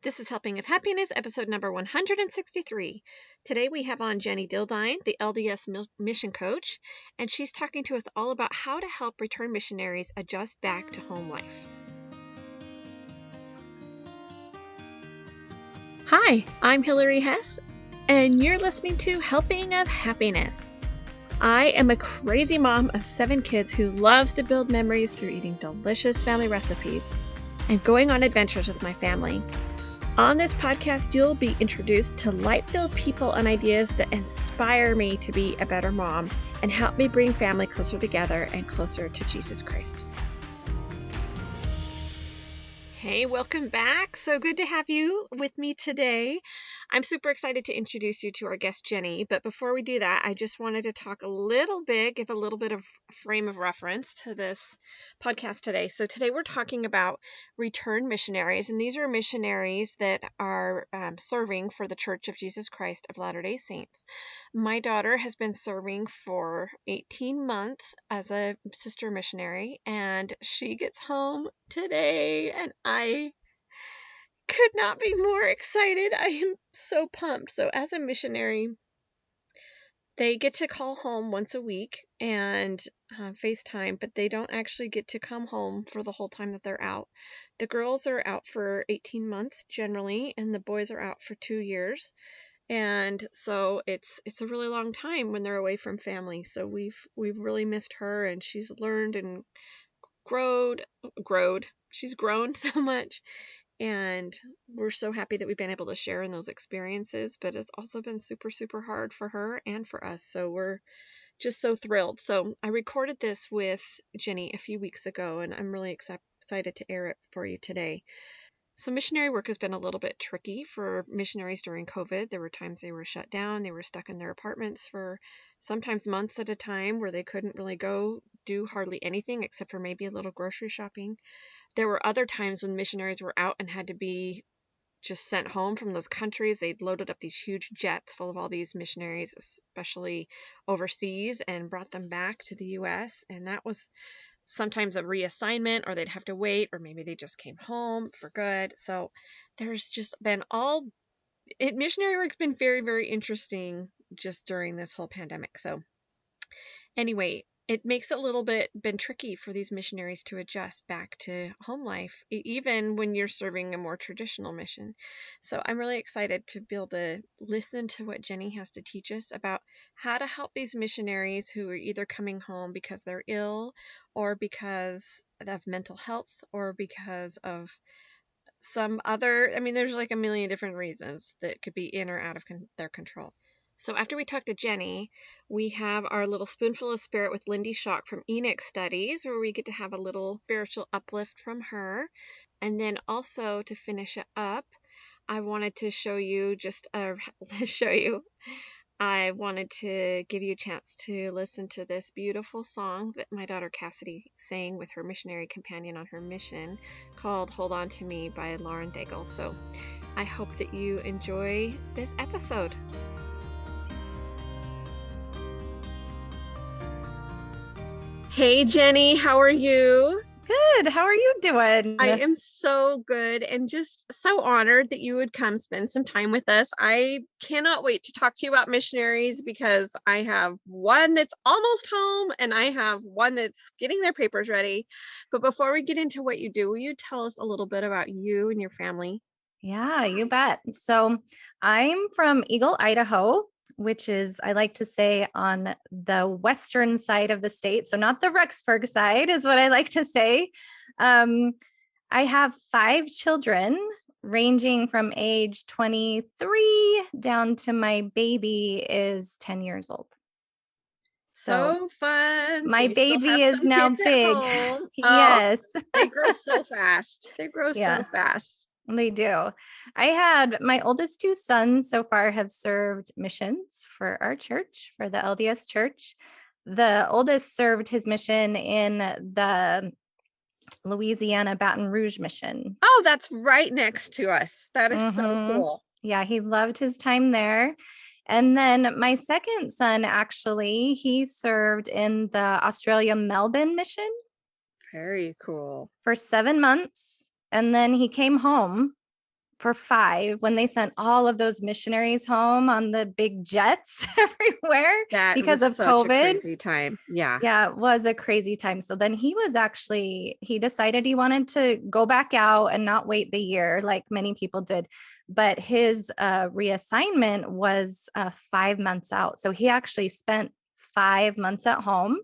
This is Helping of Happiness, episode number 163. Today we have on Jennie Dildine, the LDS mission coach, and she's talking to us all about how to help return missionaries adjust back to home life. Hi, I'm Hillary Hess, and you're listening to Helping of Happiness. I am a crazy mom of 7 kids who loves to build memories through eating delicious family recipes and going on adventures with my family. On this podcast, you'll be introduced to light-filled people and ideas that inspire me to be a better mom and help me bring family closer together and closer to Jesus Christ. Hey, welcome back. So good to have you with me today. I'm super excited to introduce you to our guest, Jennie. But before we do that, I just wanted to talk a little bit, give a little bit of frame of reference to this podcast today. So today we're talking about return missionaries. And these are missionaries that are serving for the Church of Jesus Christ of Latter-day Saints. My daughter has been serving for 18 months as a sister missionary, and she gets home today, and I could not be more excited. I am so pumped. So as a missionary, they get to call home once a week and FaceTime, but they don't actually get to come home for the whole time that they're out. The girls are out for 18 months generally, and the boys are out for 2 years. And so it's a really long time when they're away from family. So we've really missed her, and she's learned and she's grown so much. And we're so happy that we've been able to share in those experiences, but it's also been super, super hard for her and for us. So we're just so thrilled. So I recorded this with Jennie a few weeks ago, and I'm really excited to air it for you today. So missionary work has been a little bit tricky for missionaries during COVID. There were times they were shut down. They were stuck in their apartments for sometimes months at a time where they couldn't really go do hardly anything except for maybe a little grocery shopping. There were other times when missionaries were out and had to be just sent home from those countries. They'd loaded up these huge jets full of all these missionaries, especially overseas, and brought them back to the U.S. And that was sometimes a reassignment, or they'd have to wait, or maybe they just came home for good. So there's just been missionary work's been very, very interesting just during this whole pandemic. So anyway, it makes it a little bit been tricky for these missionaries to adjust back to home life, even when you're serving a more traditional mission. So I'm really excited to be able to listen to what Jennie has to teach us about how to help these missionaries who are either coming home because they're ill, or because of mental health, or because of some other, there's like a million different reasons that could be in or out of their control. So after we talk to Jennie, we have our little Spoonful of Spirit with Lindy Schock from Enoch Studies, where we get to have a little spiritual uplift from her. And then also to finish it up, I wanted to I wanted to give you a chance to listen to this beautiful song that my daughter Cassidy sang with her missionary companion on her mission, called Hold On To Me by Lauren Daigle. So I hope that you enjoy this episode. Hey, Jennie, how are you? Good. How are you doing? I am so good and just so honored that you would come spend some time with us. I cannot wait to talk to you about missionaries, because I have one that's almost home and I have one that's getting their papers ready. But before we get into what you do, will you tell us a little bit about you and your family? Yeah, you bet. So I'm from Eagle, Idaho, which is, I like to say, on the western side of the state. So not the Rexburg side is what I like to say. I have 5 children ranging from age 23 down to my baby is 10 years old. So fun. My baby is now big. Yes. They grow so fast. So fast. They do. I had my oldest 2 sons so far have served missions for our church, for the LDS church. The oldest served his mission in the Louisiana Baton Rouge mission. Oh, that's right next to us. That is so cool. Yeah, he loved his time there. And then my second son, actually, he served in the Australia Melbourne mission. Very cool. For 7 months. And then he came home for 5 when they sent all of those missionaries home on the big jets everywhere That because was of such a COVID. crazy time. Yeah. Yeah, it was a crazy time. So then he decided he wanted to go back out and not wait the year like many people did. But his reassignment was 5 months out. So he actually spent 5 months at home.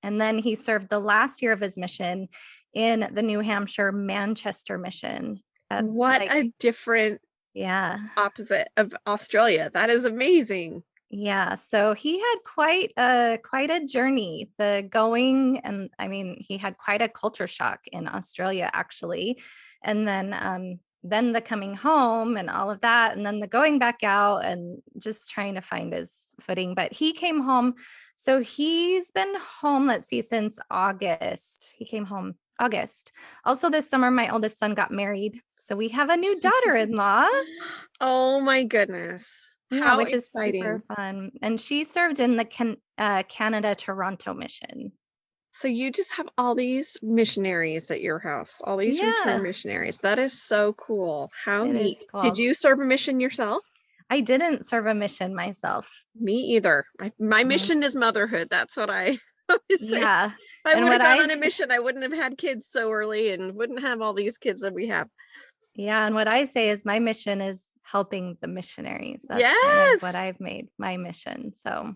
And then he served the last year of his mission in the New Hampshire Manchester mission. What Like, a different yeah. opposite of Australia. That is amazing. Yeah, so he had quite a journey. The going and I mean, he had quite a culture shock in Australia actually. And then the coming home and all of that and then the going back out and just trying to find his footing. But he came home. So he's been home, let's see, since August. He came home August. Also this summer my oldest son got married. So we have a new daughter-in-law. Oh my goodness. Yeah, How which is super exciting. fun. And she served in the Canada Toronto mission. So you just have all these missionaries at your house, all these return Yeah, missionaries. That is so cool. How it neat. is Did cool. you serve a mission yourself? I didn't serve a mission myself. Me either. My Mhm. mission is motherhood. That's what I always say. If Yeah. I And would have what gone on a mission, I wouldn't have had kids so early and wouldn't have all these kids that we have. yeah, and what I say is my mission is helping the missionaries. That's kind of what Yes. I've made my mission. So,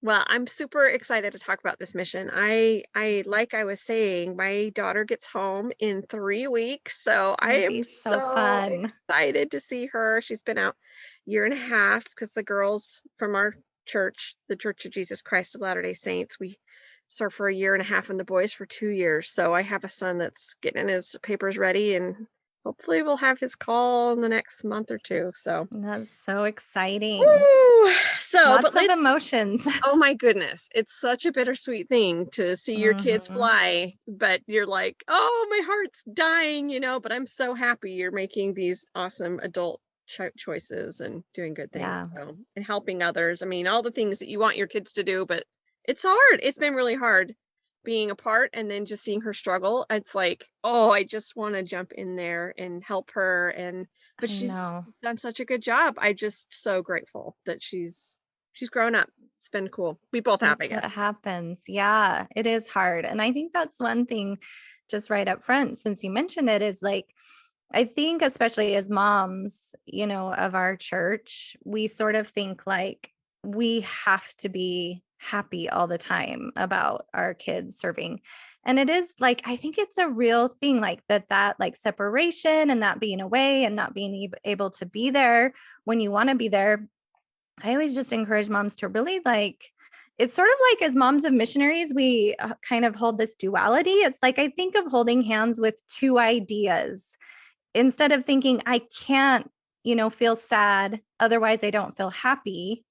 Well, I'm super excited to talk about this mission. I like I was saying, my daughter gets home in 3 weeks, so I it'll am be so so fun. excited to see her. She's been out year and a half because the girls from our church, the Church of Jesus Christ of Latter-day Saints, we served for a year and a half and the boys for 2 years. So I have a son that's getting his papers ready and hopefully we'll have his call in the next month or two. So, That's so exciting. woo! So, but Lots of let's emotions. oh my goodness. It's such a bittersweet thing to see your kids Mhm. fly, but you're like, oh, my heart's dying, but I'm so happy you're making these awesome adult choices and doing good things. Yeah, So, and helping others. I mean, all the things that you want your kids to do, but it's hard. It's been really hard being apart and then just seeing her struggle. It's like, oh, I just want to jump in there and help her. But I she's know. done such a good job. I just so grateful that she's grown up. It's been cool. We both have, I That's what guess. happens. Yeah, it is hard. And I think that's one thing just right up front, since you mentioned it, is like, I think, especially as moms, of our church, we sort of think like we have to be happy all the time about our kids serving. And it is like, I think it's a real thing like that like separation and that being away and not being able to be there when you want to be there. I always just encourage moms to really like, it's sort of like as moms of missionaries, we kind of hold this duality. It's like I think of holding hands with two ideas instead of thinking I can't, feel sad, otherwise I don't feel happy,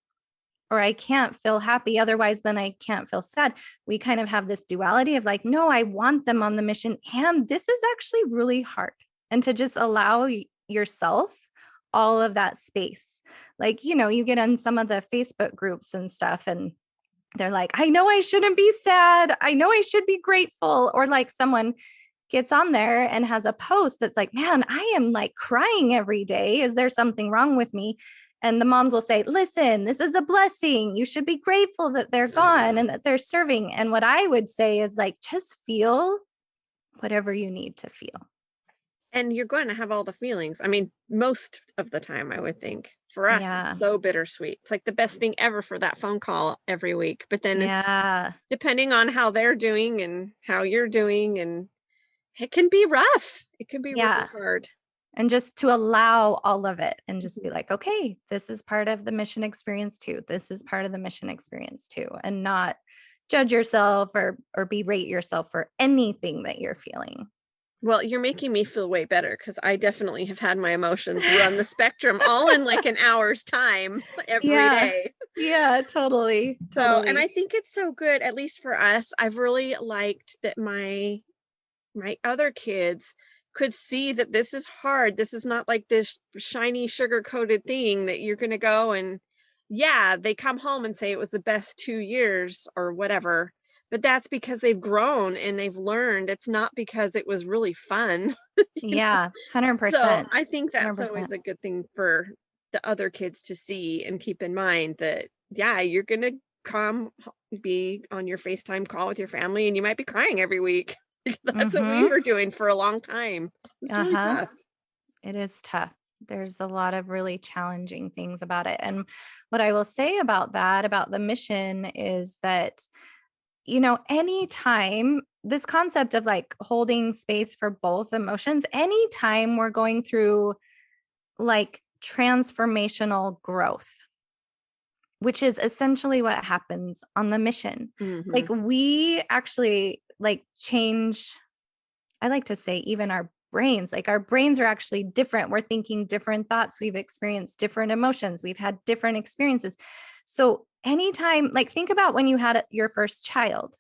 or I can't feel happy, otherwise then I can't feel sad. We kind of have this duality of like, no, I want them on the mission. And this is actually really hard. And to just allow yourself all of that space. Like, you get on some of the Facebook groups and stuff, and they're like, I know I shouldn't be sad. I know I should be grateful. Or like someone gets on there and has a post that's like, man, I am like crying every day. Is there something wrong with me? And the moms will say, listen, this is a blessing. You should be grateful that they're gone and that they're serving. And what I would say is like, just feel whatever you need to feel. And you're going to have all the feelings. I mean, most of the time, I would think. For us, it's Yeah. so bittersweet. It's like the best thing ever for that phone call every week. But then it's Yeah. depending on how they're doing and how you're doing, and it can be rough. It can be really Yeah. hard. And just to allow all of it and just Mhm. be like, okay, this is part of the mission experience too. This is part of the mission experience too. And not judge yourself or berate yourself for anything that you're feeling. Well, you're making me feel way better because I definitely have had my emotions run the spectrum all in like an hour's time every Yeah. day. Yeah, totally. So, and I Totally. think it's so good, at least for us. I've really liked that my other kids could see that this is hard. This is not like this shiny sugar coated thing that you're going to go and yeah, they come home and say it was the best 2 years or whatever. But that's because they've grown and they've learned. It's not because it was really fun. Yeah, So 100%. I think that's 100%. always a good thing for the other kids to see and keep in mind that, yeah, you're gonna be on your FaceTime call with your family and you might be crying every week. That's what we Mhm. were doing for a long time. It's really Uh-huh. tough. It is tough. There's a lot of really challenging things about it. And what I will say about that, about the mission, is that, anytime this concept of like holding space for both emotions, anytime we're going through like transformational growth, which is essentially what happens on the mission. Like Mhm. we actually like change, I like to say, even our brains. Like our brains are actually different. We're thinking different thoughts. We've experienced different emotions. We've had different experiences. So anytime, like think about when you had your first child,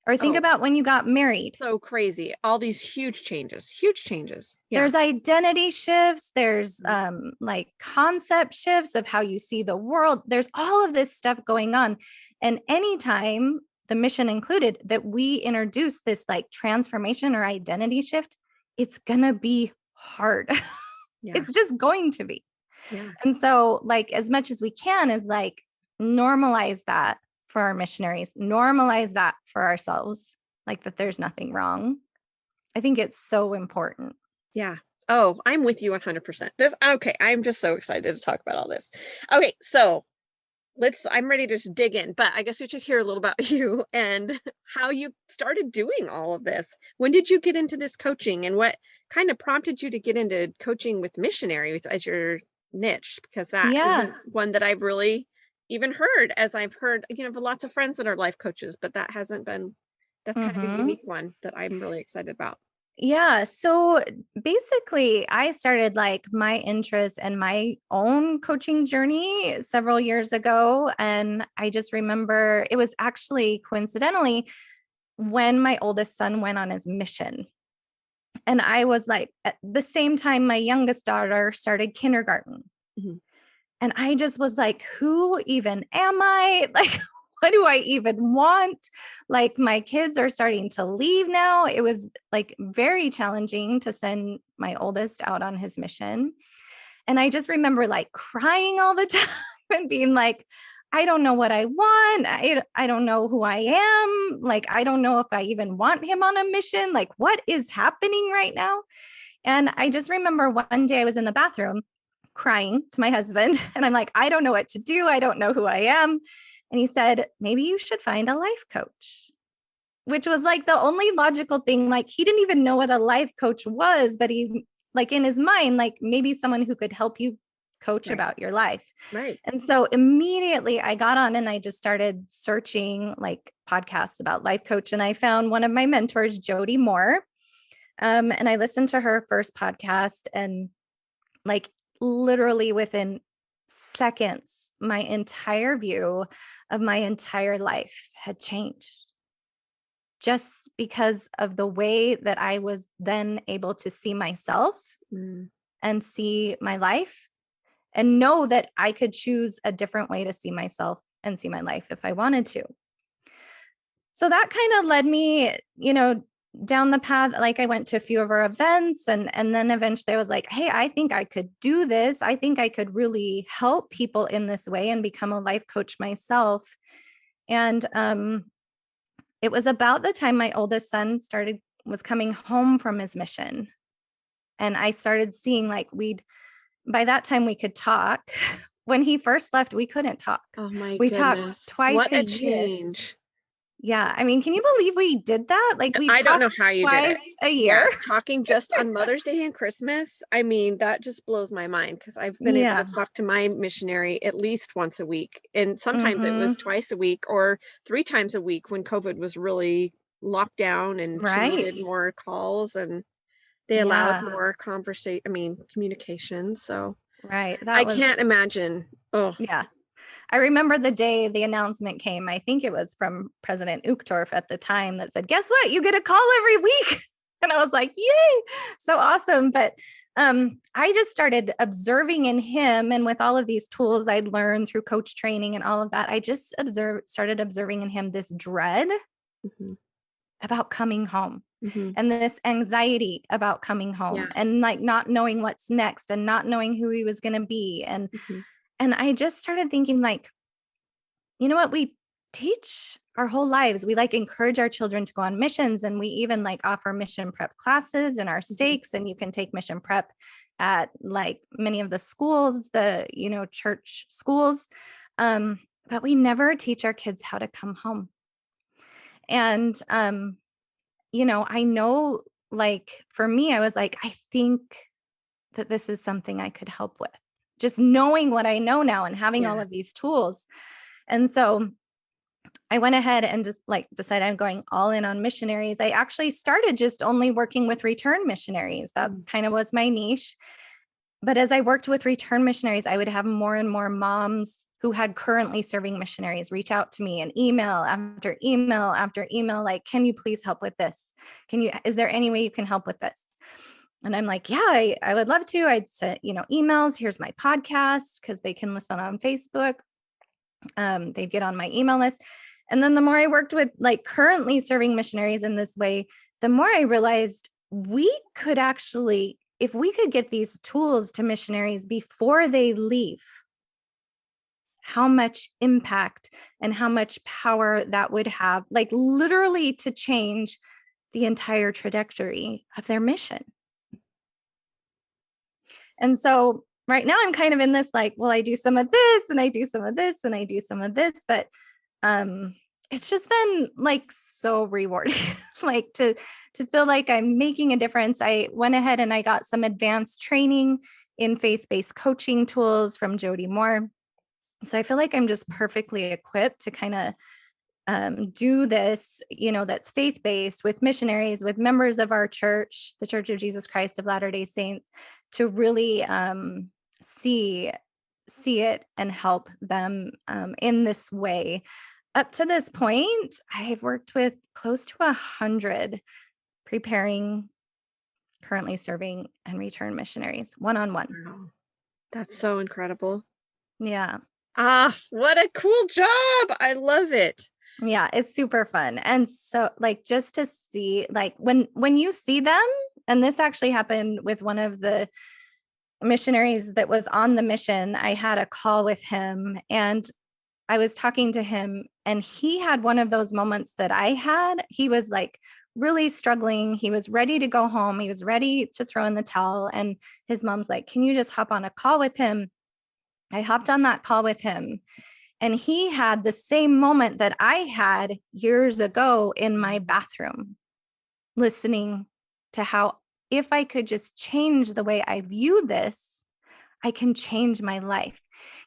or think Oh, about when you got married. so crazy. All these huge changes. Huge changes. Yeah. There's identity shifts, there's Mhm. like concept shifts of how you see the world. There's all of this stuff going on. And anytime, the mission included, that we introduce this like transformation or identity shift, it's going to be hard. Yeah. It's just going to be. Yeah. And so, like, as much as we can, is like normalize that for our missionaries, normalize that for ourselves, like that there's nothing wrong. I think it's so important. Yeah. Oh, I'm with you 100%. This okay, I'm just so excited to talk about all this. Okay, so I'm ready to just dig in, but I guess we should hear a little about you and how you started doing all of this. When did you get into this coaching and what kind of prompted you to get into coaching with missionaries as your niche? Because that Yeah. isn't one that I've really even heard, as I've heard, of lots of friends that are life coaches, but that's kind of a Hmm. unique one that I'm really excited about. Yeah. So basically, I started like my interest and my own coaching journey several years ago. And I just remember it was actually coincidentally when my oldest son went on his mission. And I was like, at the same time, my youngest daughter started kindergarten. Mhm. And I just was like, who even am I? Like, what do I even want? Like, my kids are starting to leave now. It was like very challenging to send my oldest out on his mission. And I just remember like crying all the time and being like, I don't know what I want. I don't know who I am. Like, I don't know if I even want him on a mission. Like, what is happening right now? And I just remember one day I was in the bathroom crying to my husband, and I'm like, I don't know what to do. I don't know who I am. And he said, maybe you should find a life coach, which was like the only logical thing. Like, he didn't even know what a life coach was, but he, like, in his mind, like maybe someone who could help you coach Right. about your life. Right. And so immediately I got on and I just started searching like podcasts about life coach. And I found one of my mentors, Jody Moore. And I listened to her first podcast, and like literally within seconds, my entire view of my entire life had changed just because of the way that I was then able to see myself Mm. and see my life and know that I could choose a different way to see myself and see my life if I wanted to. So that kind of led me, down the path. Like I went to a few of our events, and then eventually I was like, hey, I think I could do this. I think I could really help people in this way and become a life coach myself. And it was about the time my oldest son was coming home from his mission. And I started seeing like by that time we could talk. When he first left, we couldn't talk. Oh my We talked goodness. twice What a a year. change. Yeah. I mean, can you believe we did that? Like we I don't talked know how you did it. twice a Yeah, year. talking just on Mother's Day and Christmas, I mean, that just blows my mind because I've been able to Yeah. talk to my missionary at least once a week, and sometimes it was Mhm. twice a week or 3 times a week when COVID was really locked down and she Right. needed more calls and they allowed Yeah. more communication, so Right. That I was, can't imagine. Oh, yeah. I remember the day the announcement came. I think it was from President Uchtdorf at the time that said, guess what? You get a call every week. And I was like, yay, so awesome. But I just started observing in him, and with all of these tools I'd learned through coach training and all of that, I just started observing in him this dread Mm-hmm. about coming home Mm-hmm. and this anxiety about coming home Yeah. and like not knowing what's next and not knowing who he was going to be. Mm-hmm. And I just started thinking like, you know what, we teach our whole lives. We like encourage our children to go on missions, and we even like offer mission prep classes in our Mm-hmm. stakes, and you can take mission prep at like many of the schools, the, you know, church schools. But we never teach our kids how to come home. And you know, I know, like for me, I was like, I think that this is something I could help with, just knowing what I know now and having all Yeah. of these tools. And so I went ahead and just like decided I'm going all in on missionaries. I actually started just only working with return missionaries. That's kind of was my niche. But as I worked with return missionaries, I would have more and more moms who had currently serving missionaries reach out to me and email after email after email, like, can you please help with this? Is there any way you can help with this? And I'm like, yeah, I would love to. I'd send, you know, emails. Here's my podcast because they can listen on Facebook. They'd get on my email list. And then the more I worked with like currently serving missionaries in this way, the more I realized we could actually, if we could get these tools to missionaries before they leave, how much impact and how much power that would have, like literally to change the entire trajectory of their mission. And so right now I'm kind of in this like, well, I do some of this and I do some of this and I do some of this, but it's just been like so rewarding, like to feel like I'm making a difference. I went ahead and I got some advanced training in faith-based coaching tools from Jody Moore. So I feel like I'm just perfectly equipped to kind of do this, you know, that's faith-based with missionaries, with members of our church, the Church of Jesus Christ of Latter-day Saints, to really see it and help them in this way. Up to this point, I've worked with close to 100 preparing, currently serving, and return missionaries one-on-one. Wow. That's so incredible. Yeah. Ah, what a cool job. I love it. Yeah, it's super fun. And so like just to see like when you see them, and this actually happened with one of the missionaries that was on the mission, I had a call with him and I was talking to him and he had one of those moments that I had. He was like really struggling. He was ready to go home. He was ready to throw in the towel. And his mom's like, can you just hop on a call with him? I hopped on that call with him. And he had the same moment that I had years ago in my bathroom, listening to how if I could just change the way I view this, I can change my life.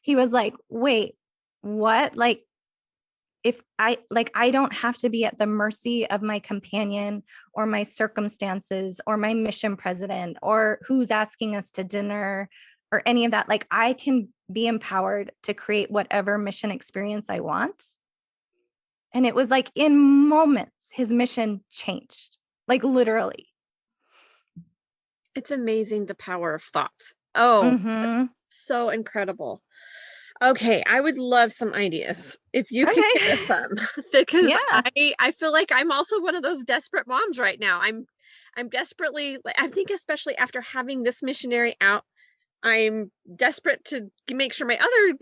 He was like, wait, what? Like, if I don't have to be at the mercy of my companion or my circumstances or my mission president or who's asking us to dinner or any of that. Like I can be empowered to create whatever mission experience I want. And it was like in moments, his mission changed, like literally. It's amazing the power of thoughts. Oh, that's Mm-hmm. so incredible. Okay, I would love some ideas if you could give us Okay. some because Yeah. I feel like I'm also one of those desperate moms right now. I'm desperately like I think especially after having this missionary out, I'm desperate to make sure my other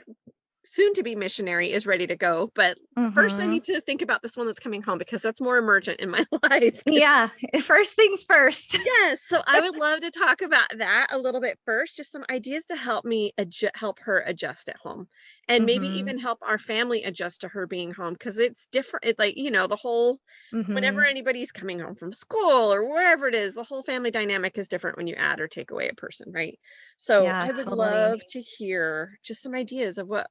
soon to be missionary is ready to go. But first, I Mm-hmm. need to think about this one that's coming home because that's more emergent in my life. Yeah. First things first. Yes, so I would love to talk about that a little bit first, just some ideas to help me help her adjust at home, and maybe Mm-hmm. even help our family adjust to her being home because it's different. It, like the whole whenever Mm-hmm. anybody's coming home from school or wherever it is, the whole family dynamic is different when you add or take away a person, right? So Yeah, I would totally. love to hear just some ideas of what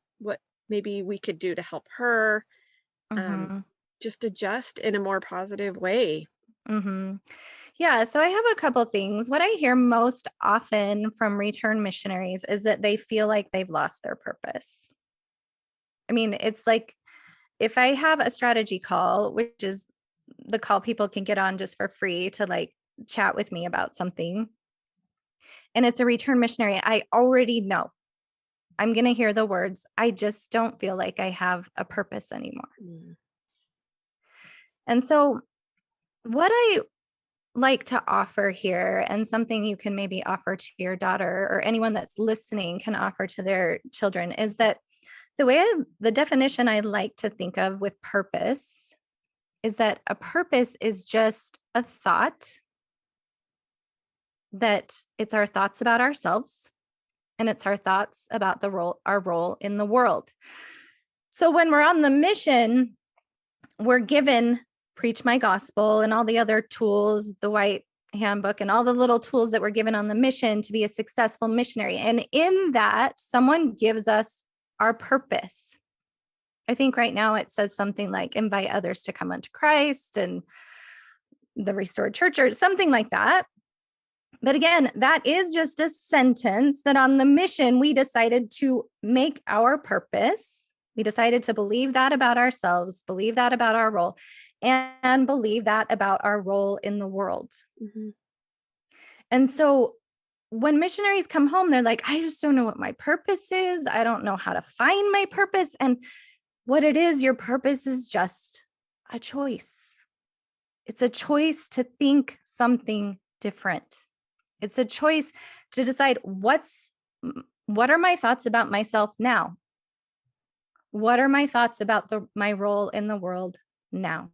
maybe we could do to help her um, Mm-hmm. just adjust in a more positive way. Mm-hmm. Yeah. So I have a couple things. What I hear most often from return missionaries is that they feel like they've lost their purpose. I mean, it's like if I have a strategy call, which is the call people can get on just for free to like chat with me about something. and it's a return missionary, I already know I'm going to hear the words, I just don't feel like I have a purpose anymore. Mm. And so what I like to offer here, and something you can maybe offer to your daughter or anyone that's listening can offer to their children, is that the definition I like to think of with purpose is that a purpose is just a thought, that it's our thoughts about ourselves, and it's our thoughts about our role in the world. So when we're on the mission, we're given Preach My Gospel and all the other tools, the White Handbook and all the little tools that we're given on the mission to be a successful missionary. And in that, someone gives us our purpose. I think right now it says something like invite others to come unto Christ and the restored church or something like that. But again, that is just a sentence that on the mission, we decided to make our purpose. We decided to believe that about ourselves, believe that about our role, and believe that about our role in the world. Mm-hmm. And so when missionaries come home, they're like, I just don't know what my purpose is. I don't know how to find my purpose. And what it is, your purpose is just a choice. It's a choice to think something different. It's a choice to decide what are my thoughts about myself now? What are my thoughts about my role in the world now?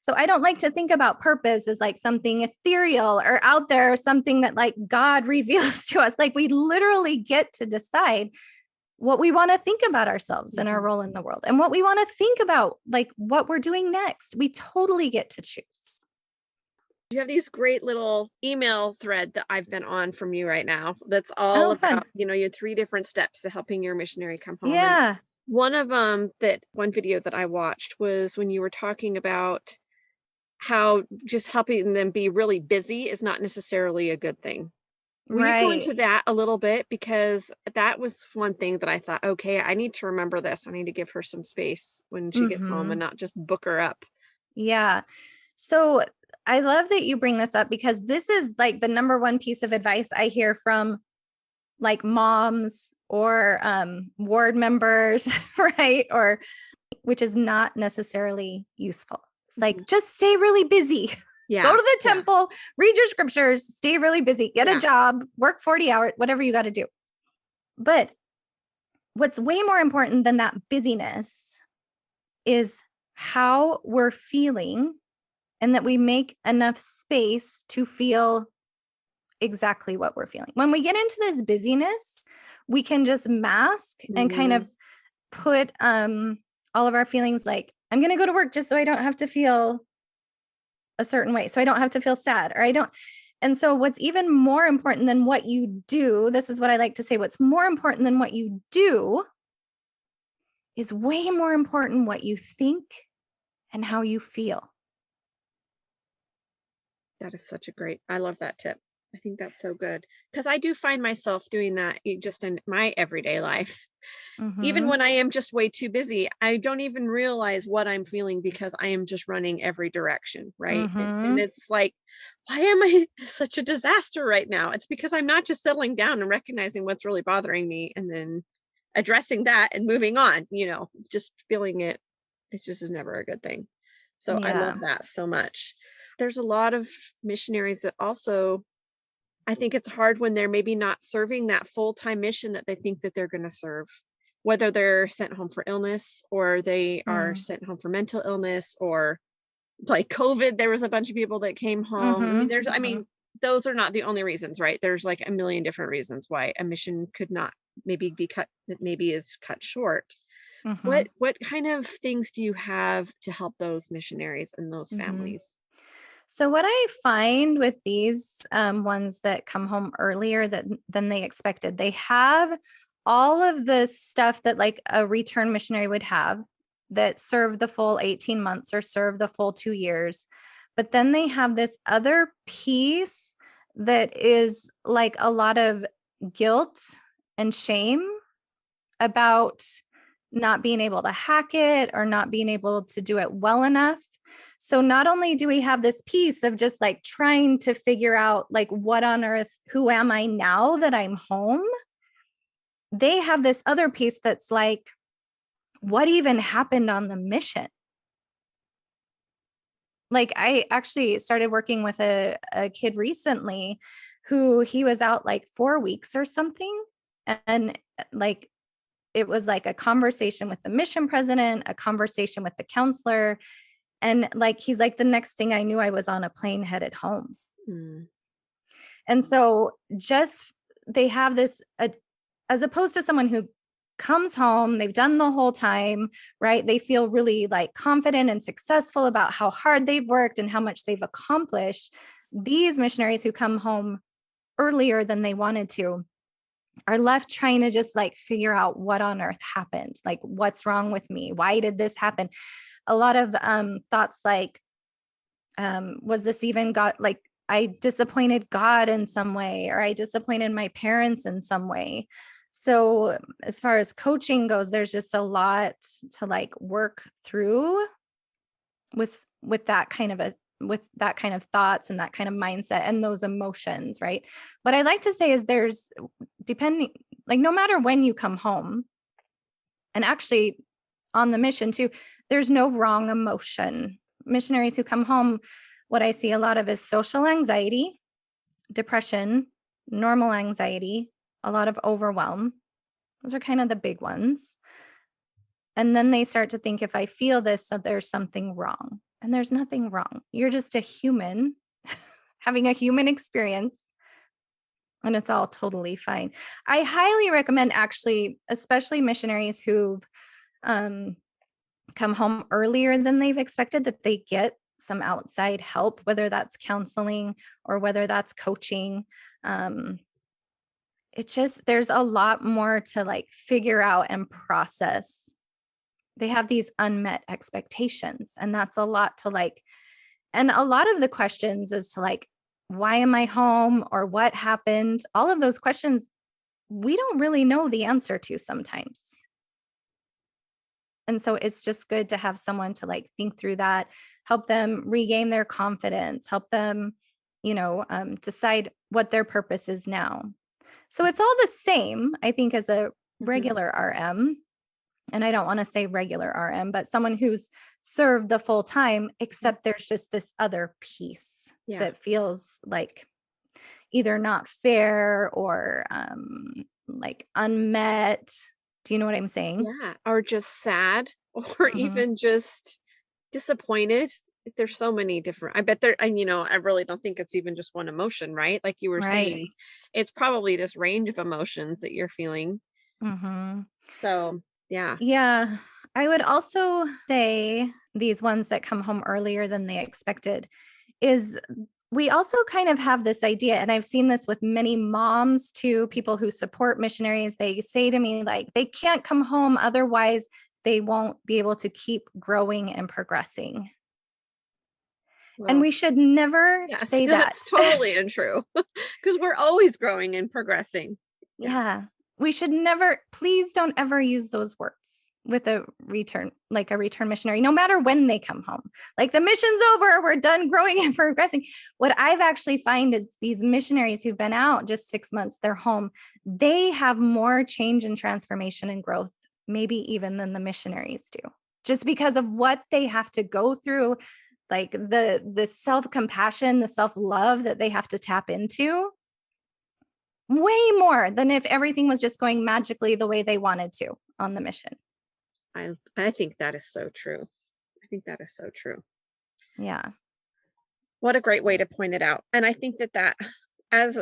So I don't like to think about purpose as like something ethereal or out there, or something that like God reveals to us. Like we literally get to decide what we want to think about ourselves and our role in the world, and what we want to think about, like what we're doing next. We totally get to choose. You have these great little email thread that I've been on from you right now. That's all about, your 3 different steps to helping your missionary come home. Yeah. And one of them, one video that I watched was when you were talking about how just helping them be really busy is not necessarily a good thing. Will you go into that a little bit? Because that was one thing that I thought, okay, I need to remember this. I need to give her some space when she gets home and not just book her up. Yeah. So I love that you bring this up, because this is like the number one piece of advice I hear from like moms or ward members, right? Or which is not necessarily useful. It's like, just stay really busy. Yeah. Go to the temple, read your scriptures, stay really busy, get a job, work 40 hours, whatever you got to do. But what's way more important than that busyness is how we're feeling, and that we make enough space to feel exactly what we're feeling. When we get into this busyness, we can just mask and kind of put all of our feelings, like, I'm going to go to work just so I don't have to feel a certain way. So I don't have to feel sad, or I don't. And so what's even more important than what you do, this is what I like to say, what's more important than what you do is way more important what you think and how you feel. That is I love that tip. I think that's so good, because I do find myself doing that just in my everyday life. Even when I am just way too busy, I don't even realize what I'm feeling, because I am just running every direction, right? And it's like, why am I such a disaster right now? It's because I'm not just settling down and recognizing what's really bothering me and then addressing that and moving on, just feeling it. It just is never a good thing. So I love that so much. There's a lot of missionaries that also, I think it's hard when they're maybe not serving that full-time mission that they think that they're going to serve, whether they're sent home for illness, or they are sent home for mental illness, or like COVID, there was a bunch of people that came home. I mean, those are not the only reasons, right? There's like a million different reasons why a mission could not maybe be cut, that maybe is cut short. What kind of things do you have to help those missionaries and those families? So what I find with these ones that come home earlier than they expected, they have all of the stuff that like a return missionary would have, that serve the full 18 months or serve the full 2 years. But then they have this other piece that is like a lot of guilt and shame about not being able to hack it or not being able to do it well enough. So not only do we have this piece of just like trying to figure out like what on earth, who am I now that I'm home? They have this other piece that's like, what even happened on the mission? Like I actually started working with a kid recently who he was out like 4 weeks or something. And like it was like a conversation with the mission president, a conversation with the counselor. And like he's like, the next thing I knew, I was on a plane headed home. Mm. And so just they have this, as opposed to someone who comes home, they've done the whole time, right? They feel really like confident and successful about how hard they've worked and how much they've accomplished. These missionaries who come home earlier than they wanted to are left trying to just like figure out what on earth happened. Like, what's wrong with me? Why did this happen? A lot of thoughts like, was this even God? Like, I disappointed God in some way, or I disappointed my parents in some way. So as far as coaching goes, there's just a lot to like work through with that kind of thoughts and that kind of mindset and those emotions, right? What I like to say is there's depending, like no matter when you come home, and actually on the mission too, there's no wrong emotion. Missionaries who come home, what I see a lot of is social anxiety, depression, normal anxiety, a lot of overwhelm. Those are kind of the big ones. And then they start to think, if I feel this, so there's something wrong. And there's nothing wrong. You're just a human having a human experience. And it's all totally fine. I highly recommend, actually, especially missionaries who've come home earlier than they've expected, that they get some outside help, whether that's counseling or whether that's coaching. It's just, there's a lot more to like figure out and process. They have these unmet expectations, and that's a lot to like, and a lot of the questions is to like, why am I home, or what happened? All of those questions we don't really know the answer to sometimes. And so it's just good to have someone to like think through that, help them regain their confidence, help them, decide what their purpose is now. So it's all the same, I think, as a regular RM. And I don't want to say regular RM, but someone who's served the full time, except there's just this other piece that feels like either not fair or like unmet. Do you know what I'm saying? Yeah, or just sad, or even just disappointed. There's so many different, I bet there, and I really don't think it's even just one emotion, right? Like you were Right. saying, it's probably this range of emotions that you're feeling. Mm-hmm. So, yeah. Yeah. I would also say these ones that come home earlier than they expected is we also kind of have this idea, and I've seen this with many moms too, people who support missionaries. They say to me, like, they can't come home, otherwise they won't be able to keep growing and progressing. And Well, we should never yes, say that. that's totally untrue because we're always growing and progressing. Yeah. We should never, please don't ever use those words with a return missionary, no matter when they come home. Like, the mission's over, we're done growing and progressing. What I've actually find is these missionaries who've been out just 6 months, they're home, they have more change and transformation and growth, maybe even than the missionaries do, just because of what they have to go through, like the self-compassion, the self-love that they have to tap into. Way more than if everything was just going magically the way they wanted to on the mission. I think that is so true. I think that is so true. Yeah. What a great way to point it out. And I think that as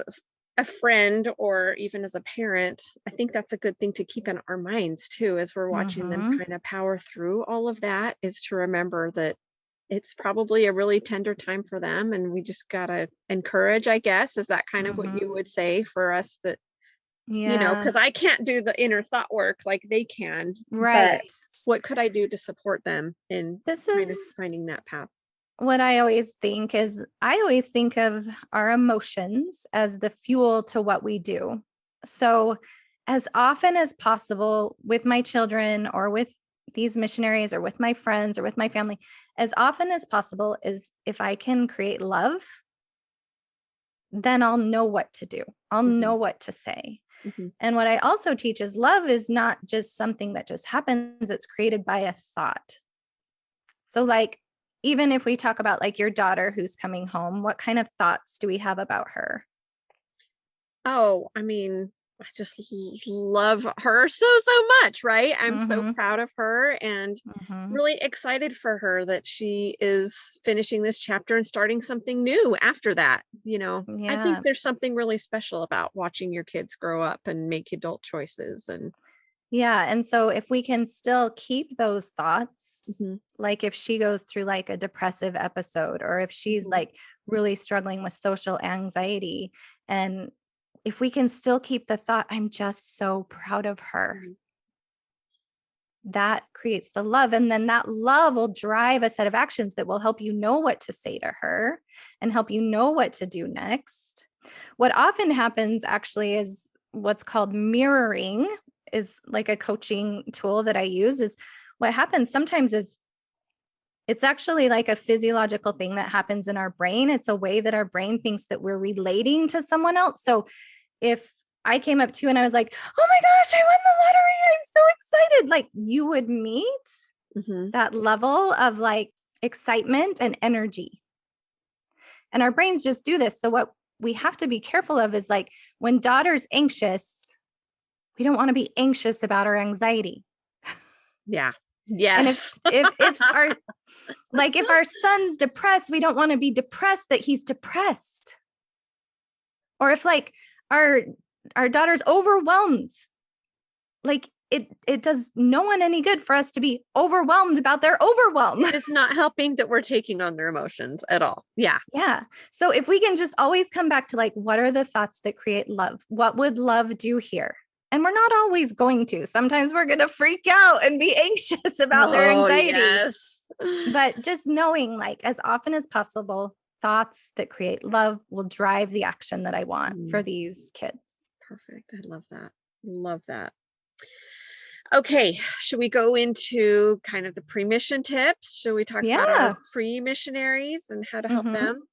a friend or even as a parent, I think that's a good thing to keep in our minds too, as we're watching them Mm-hmm. kind of power through all of that, is to remember that it's probably a really tender time for them. And we just got to encourage, I guess. Is that kind of what Mm-hmm. you would say for us, that, Yeah. because I can't do the inner thought work like they can, but Right. what could I do to support them in This kind of is finding that path? what I always think is, I always think of our emotions as the fuel to what we do. So as often as possible with my children or with these missionaries or with my friends or with my family, as often as possible, is if I can create love, then I'll know what to do. I'll Hmm. know what to say. Hmm. And what I also teach is love is not just something that just happens, it's created by a thought. So, like, even if we talk about like your daughter who's coming home, what kind of thoughts do we have about her? Oh, I mean, I just love her so, so much, right? I'm so Mm-hmm. proud of her and Mm-hmm. really excited for her that she is finishing this chapter and starting something new after that. I think Yeah. there's something really special about watching your kids grow up and make adult choices. And Yeah. And so if we can still keep those thoughts, mhm, like if she goes through like a depressive episode, or if she's mhm, like really struggling with social anxiety, and if we can still keep the thought, I'm just so proud of her, mhm, that creates the love. And then that love will drive a set of actions that will help you know what to say to her and help you know what to do next. What often happens actually is what's called mirroring, is like a coaching tool that I use. Is what happens sometimes is it's actually like a physiological thing that happens in our brain. It's a way that our brain thinks that we're relating to someone else. So if I came up to you and I was like, oh my gosh, I won the lottery, I'm so excited, like you would meet mhm. that level of like excitement and energy. And our brains just do this. So what we have to be careful of is like when daughter's anxious, we don't want to be anxious about our anxiety. Yeah. And if Yes. if our like if our son's depressed, we don't want to be depressed that he's depressed. Or if like our our daughter's overwhelmed, like it does no one any good for us to be overwhelmed about their overwhelm. It's not helping that we're taking on their emotions at all. Yeah. Yeah. So if we can just always come back to like, what are the thoughts that create love? What would love do here? And we're not always going to. Sometimes we're going to freak out and be anxious about their Oh, anxiety. yes. But just knowing, like, as often as possible, thoughts that create love will drive the action that I want for Mm, these kids. perfect. I love that. Love that. Okay, should we go into kind of the pre-mission tips? Should we talk about our Yeah. pre-missionaries and how to help Hmm. them?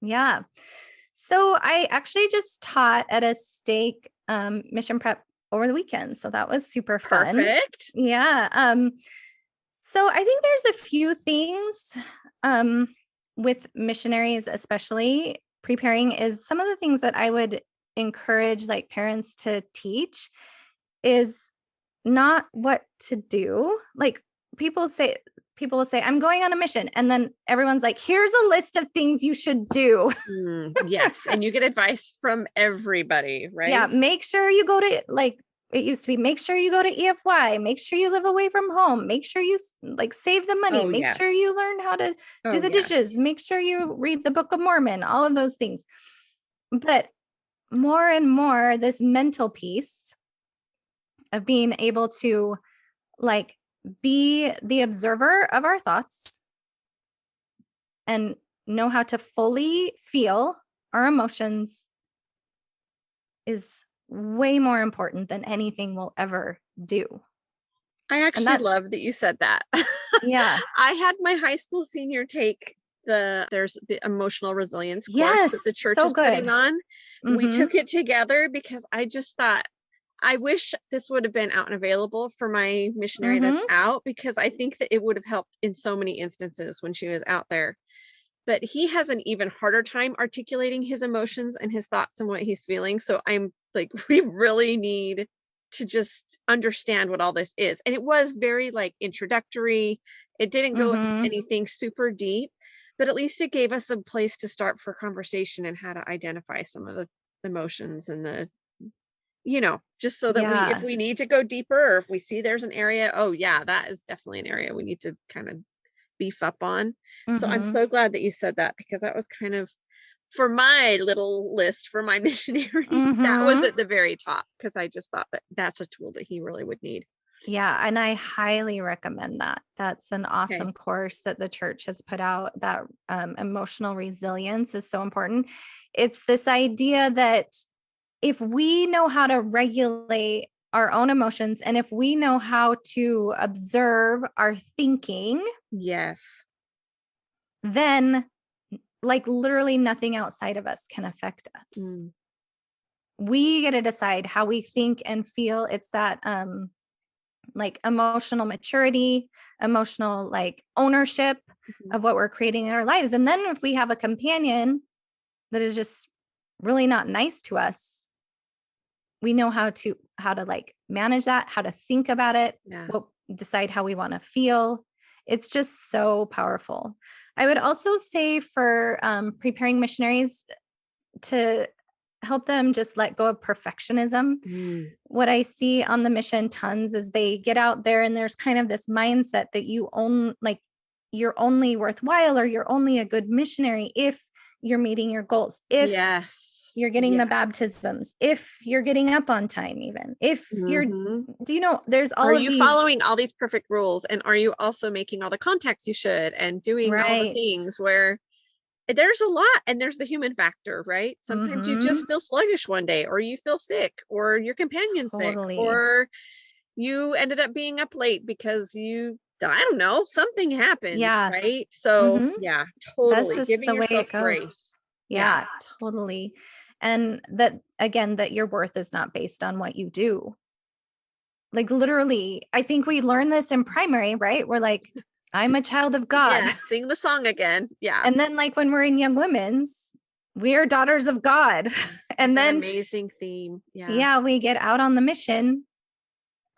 Yeah. So I actually just taught at a stake mission prep over the weekend. So that was super fun. Perfect. Yeah. So I think there's a few things um, with missionaries, especially preparing, is some of the things that I would encourage like parents to teach is not what to do. Like people say, people will say, I'm going on a mission. And then everyone's like, here's a list of things you should do. Yes, and you get advice from everybody, Yeah, right? make sure you go to like it used to be, make sure you go to EFY, make sure you live away from home, make sure you like save the money, Oh, make sure you yes. learn how to do Oh, the dishes, yes. make sure you read the Book of Mormon, all of those things. But more and more, this mental piece of being able to like be the observer of our thoughts and know how to fully feel our emotions is way more important than anything we'll ever do. I And actually that, love that you said that. yeah, I had my high school senior take there's the emotional resilience course that the yes, church so is putting good. on. We Mm-hmm. took it together because I just thought I wish this would have been out and available for my missionary that's Mm-hmm. out, because I think that it would have helped in so many instances when she was out there. But he has an even harder time articulating his emotions and his thoughts and what he's feeling. So I'm like, we really need to just understand what all this is. And it was very like introductory. It didn't go into Mm-hmm. anything super deep, but at least it gave us a place to start for conversation and how to identify some of the emotions and just so that if Yeah. we need to go deeper, or if we see there's an area, oh yeah, that is definitely an area we need to kind of beef up on. So I'm Mm-hmm. so glad that you said that, because that was kind of for my little list for my missionary. That was Mm-hmm. at the very top, because I just thought that that's a tool that he really would need. Yeah. And I highly recommend that. That's an Okay. awesome course that the church has put out. That emotional resilience is so important. It's this idea that if we know how to regulate our own emotions. And if we know how to observe our thinking, Yes. then like literally nothing outside of us can affect us. Mm. We get to decide how we think and feel. It's that like emotional maturity, emotional like ownership Mhm. of what we're creating in our lives. And then if we have a companion that is just really not nice to us, we know how to like manage that, how to think about it, Yeah. what decide how we want to feel. It's just so powerful. I would also say for preparing missionaries to help them just let go of perfectionism. Mm. What I see on the mission tons is they get out there and there's kind of this mindset that you own, like you're only worthwhile or you're only a good missionary if you're meeting your goals, if Yes. you're getting the Yes. baptisms, if you're getting up on time, even if you're, Mhm. do you know, there's all Are of you these, following all these perfect rules? And are you also making all the contacts you should and doing all the right? things where there's a lot, and there's the human factor, right? Sometimes you Mm-hmm. just feel sluggish one day, or you feel sick, or your companion's sick, Totally. or you ended up being up late because I don't know, something happened, Yeah. right? So Mm-hmm. yeah, That's totally. just Giving the way yourself it goes. grace. Yeah. Yeah, totally. And that again, that your worth is not based on what you do. Like literally, I think we learn this in primary, right? We're like, I'm a child of God. Yeah. Sing the song again. Yeah. And then like when we're in young women's, we are daughters of God. And That then amazing theme. Yeah. yeah, we get out on the mission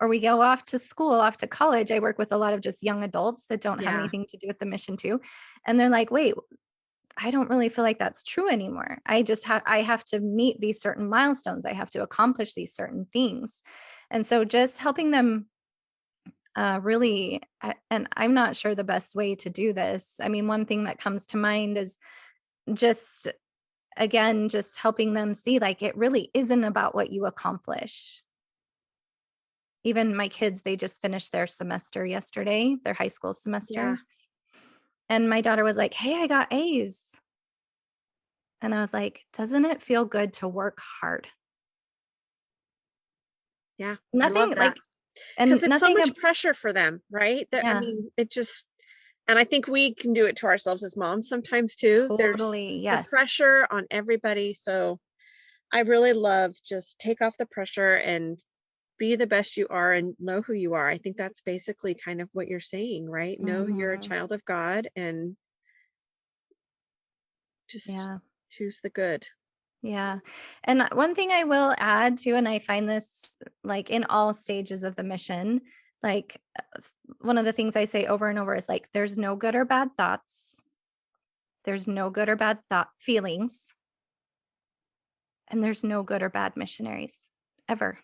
or we go off to school, off to college. I work with a lot of just young adults that don't have Yeah. anything to do with the mission too. And they're like, wait, I don't really feel like that's true anymore. I have to meet these certain milestones. I have to accomplish these certain things. And so just helping them really, and I'm not sure the best way to do this. I mean, one thing that comes to mind is just, again, just helping them see like it really isn't about what you accomplish. Even my kids, they just finished their semester yesterday, their high school Yeah. semester. And my daughter was like, hey, I got A's. And I was like, doesn't it feel good to work hard? Yeah. I Nothing love that. like, Because and it's so nothing, much pressure for them, right? That I yeah, mean, it just and I think we can do it to ourselves as moms sometimes too. There's totally. the Yes. pressure on everybody. So I really love just take off the pressure and be the best you are and know who you are. I think that's basically kind of what you're saying, right? Know you're a Hmm. child of God and just Yeah. choose the good. Yeah. And one thing I will add too, and I find this like in all stages of the mission, like one of the things I say over and over is like, there's no good or bad thoughts. There's no good or bad thought feelings. And there's no good or bad missionaries ever.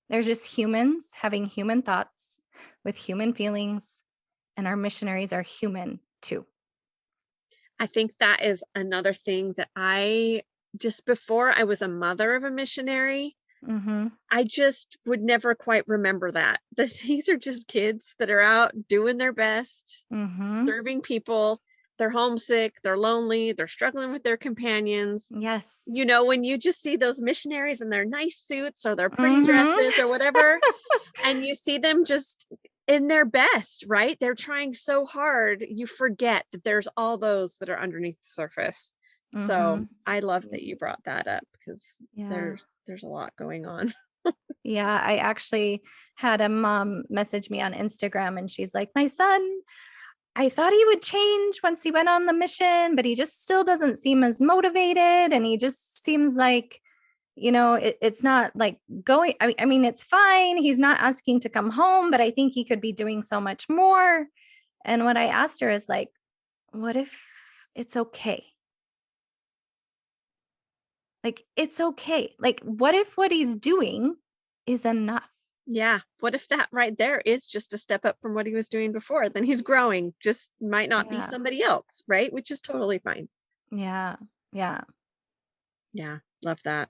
They're just humans having human thoughts with human feelings. And our missionaries are human too. I think that is another thing that I just before I was a mother of a missionary, Mm-hmm. I just would never quite remember that. That these are just kids that are out doing their best, Mm-hmm. serving people. They're homesick, they're lonely, they're struggling with their companions. Yes. You know, when you just see those missionaries in their nice suits or their pretty dresses Mm-hmm. or whatever, and you see them just in their best, right? They're trying so hard. You forget that there's all those that are underneath the surface. So Mm-hmm. I love that you brought that up because Yeah. there's a lot going on. Yeah. I actually had a mom message me on Instagram and she's like, my son, I thought he would change once he went on the mission, but he just still doesn't seem as motivated. And he just seems like, it's not like going. I mean, it's fine. He's not asking to come home, but I think he could be doing so much more. And what I asked her is like, what if it's okay? Like, it's okay. Like, what if what he's doing is enough? Yeah. What if that right there is just a step up from what he was doing before? Then he's growing, just might not be Yeah. somebody else, right? Which is totally fine. Yeah. Yeah. Yeah. Love that.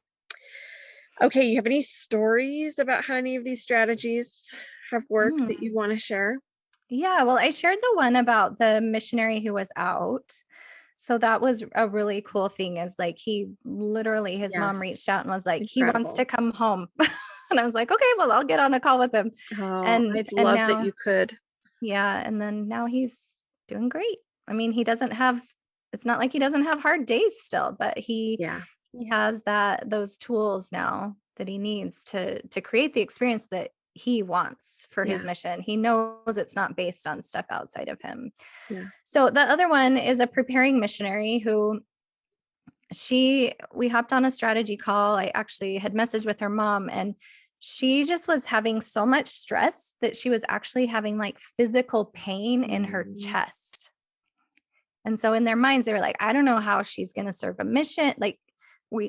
Okay. You have any stories about how any of these strategies have worked that Mm. you want to share? Yeah. Well, I shared the one about the missionary who was out. So that was a really cool thing is like he literally, his mom Yes. reached out and was like, he wants Incredible. to come home. And I was like, okay, well, I'll get on a call with him. Oh, And I'd love that now, you could. yeah. And then now he's doing great. I mean, it's not like he doesn't have hard days still, but Yeah. he has those tools now that he needs to create the experience that he wants for his Yeah. mission. He knows it's not based on stuff outside of him. Yeah. So the other one is a preparing missionary who we hopped on a strategy call. I actually had messaged with her mom, and she just was having so much stress that she was actually having like physical pain in her chest. And so in their minds, they were like, I don't know how she's going to serve a mission. Like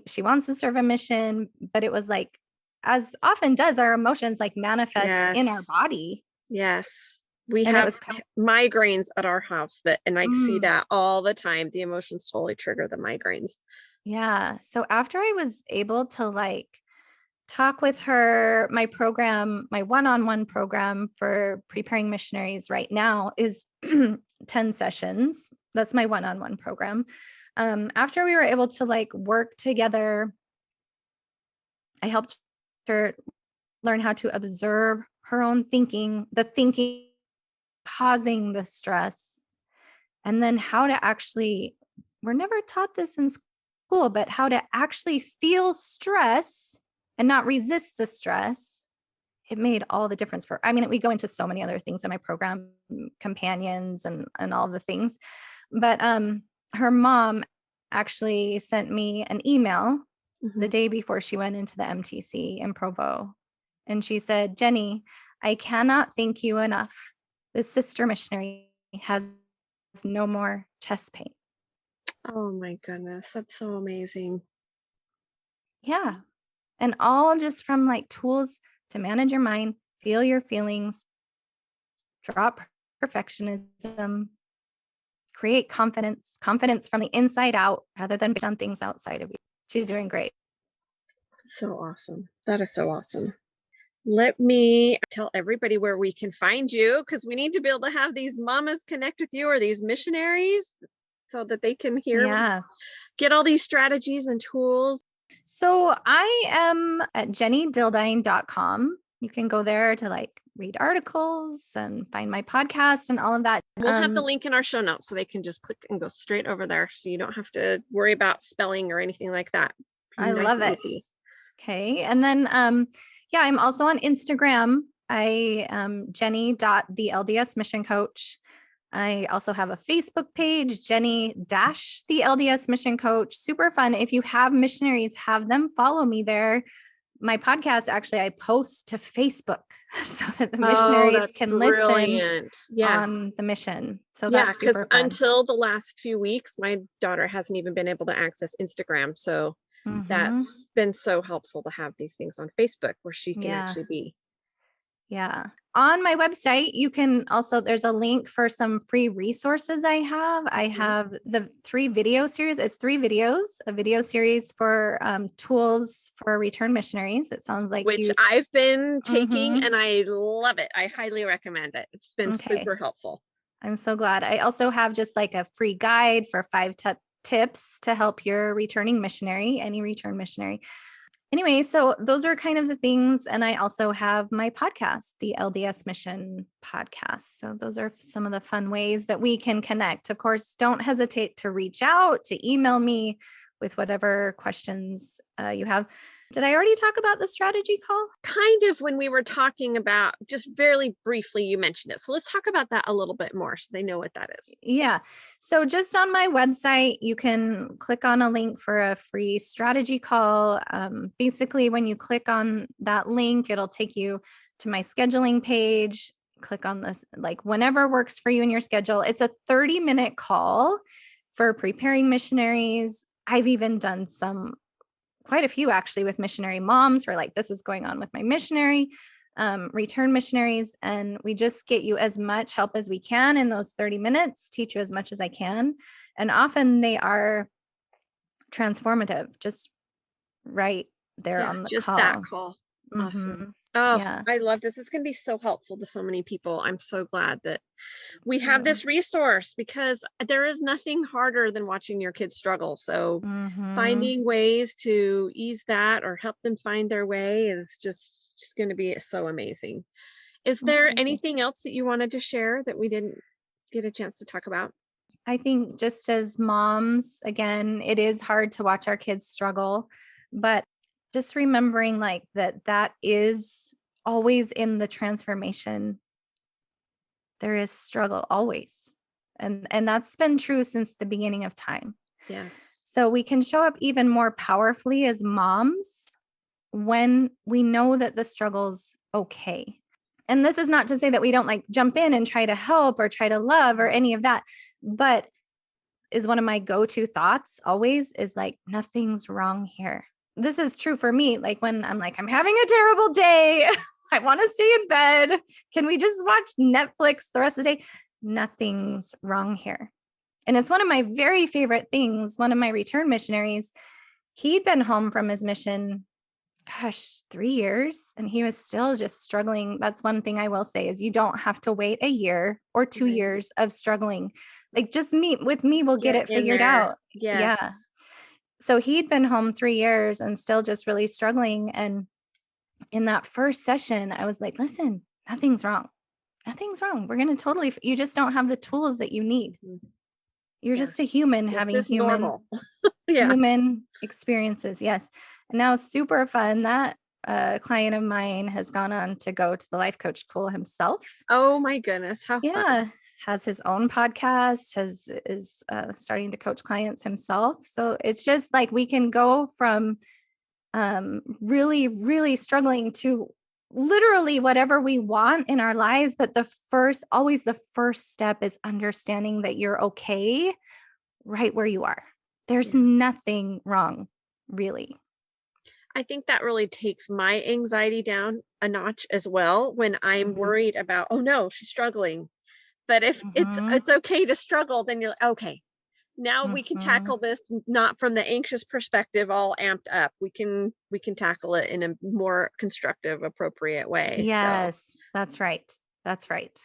she wants to serve a mission, but it was like, as often does, our emotions like manifest in our Yes. body. Yes. We And it have was migraines at our house and I see Mm. that all the time. The emotions totally trigger the migraines. Yeah. So after I was able to like talk with her, my one-on-one program for preparing missionaries right now is 10 sessions. That's my one-on-one program. After we were able to like work together, I helped her learn how to observe her own thinking, the thinking causing the stress, and then how to actually, we're never taught this in school, but how to actually feel stress and not resist the stress. It made all the difference we go into so many other things in my program, companions and all the things. But her mom actually sent me an email the day before she went into the MTC in Provo. And she said, Jennie, I cannot thank you enough. This sister missionary has no more chest pain. Oh my goodness. That's so amazing. Yeah. And all just from like tools to manage your mind, feel your feelings, drop perfectionism, create confidence from the inside out rather than based on things outside of you. She's doing great. So awesome. That is so awesome. Let me tell everybody where we can find you, because we need to be able to have these mamas connect with you or these missionaries so that they can get all these strategies and tools. So I am at jenniedildine.com. You can go there to like read articles and find my podcast and all of that. We'll have the link in our show notes so they can just click and go straight over there. So you don't have to worry about spelling or anything like that. I love it. Easy. Okay. And then, I'm also on Instagram. I am Jennie.the LDS mission coach. I also have a Facebook page, Jennie-the LDS mission coach. Super fun. If you have missionaries, have them follow me there. My podcast, actually, I post to Facebook so that the missionaries can listen on the mission. So that's super fun. Until the last few weeks, my daughter hasn't even been able to access Instagram. So that's been so helpful to have these things on Facebook where she can actually be. Yeah. On my website, you can also, there's a link for some free resources I have. I have the 3 video series. It's 3 videos, a video series for tools for return missionaries. It sounds like I've been taking and I love it. I highly recommend it. It's been super helpful. I'm so glad. I also have just like a free guide for 5 tips to help your returning missionary, any return missionary. Anyway, so those are kind of the things. And I also have my podcast, the LDS Mission Podcast. So those are some of the fun ways that we can connect. Of course, don't hesitate to reach out, to email me with whatever questions you have. Did I already talk about the strategy call? Kind of, when we were talking about, just very briefly, you mentioned it. So let's talk about that a little bit more so they know what that is. Yeah. So just on my website, you can click on a link for a free strategy call. Basically, when you click on that link, it'll take you to my scheduling page. Click on this, like whenever works for you in your schedule. It's a 30-minute call for preparing missionaries. I've even done quite a few actually with missionary moms who are like, this is going on with my missionary, return missionaries. And we just get you as much help as we can in those 30 minutes, teach you as much as I can. And often they are transformative, just right there on the just call. that call. Awesome. Oh, Yeah. I love this. It's going to be so helpful to so many people. I'm so glad that we have this resource, because there is nothing harder than watching your kids struggle. So finding ways to ease that or help them find their way is just going to be so amazing. Is there anything else that you wanted to share that we didn't get a chance to talk about? I think just as moms, again, it is hard to watch our kids struggle, but just remembering like that is always in the transformation. There is struggle always. And that's been true since the beginning of time. Yes. So we can show up even more powerfully as moms when we know that the struggle's okay. And this is not to say that we don't like jump in and try to help or try to love or any of that, but is one of my go-to thoughts always is like, nothing's wrong here. This is true for me. Like when I'm like, I'm having a terrible day. I want to stay in bed. Can we just watch Netflix the rest of the day? Nothing's wrong here. And it's one of my very favorite things. One of my return missionaries, he'd been home from his mission, 3 years, and he was still just struggling. That's one thing I will say is you don't have to wait a year or 2 years of struggling. Like just meet with me, we'll get it figured out. Yes. Yeah. So he'd been home 3 years and still just really struggling. And in that first session, I was like, listen, nothing's wrong. Nothing's wrong. We're going to you just don't have the tools that you need. You're just a human having human experiences. Yes. And now super fun. That client of mine has gone on to go to the life coach school himself. Oh my goodness. How fun. Has his own podcast, is starting to coach clients himself. So it's just like we can go from really, really struggling to literally whatever we want in our lives. But always the first step is understanding that you're okay right where you are. There's nothing wrong, really. I think that really takes my anxiety down a notch as well when I'm worried about, oh no, she's struggling. But if it's okay to struggle, then you're like, okay, now we can tackle this not from the anxious perspective, all amped up. We can tackle it in a more constructive, appropriate way. Yes, so. That's right. That's right.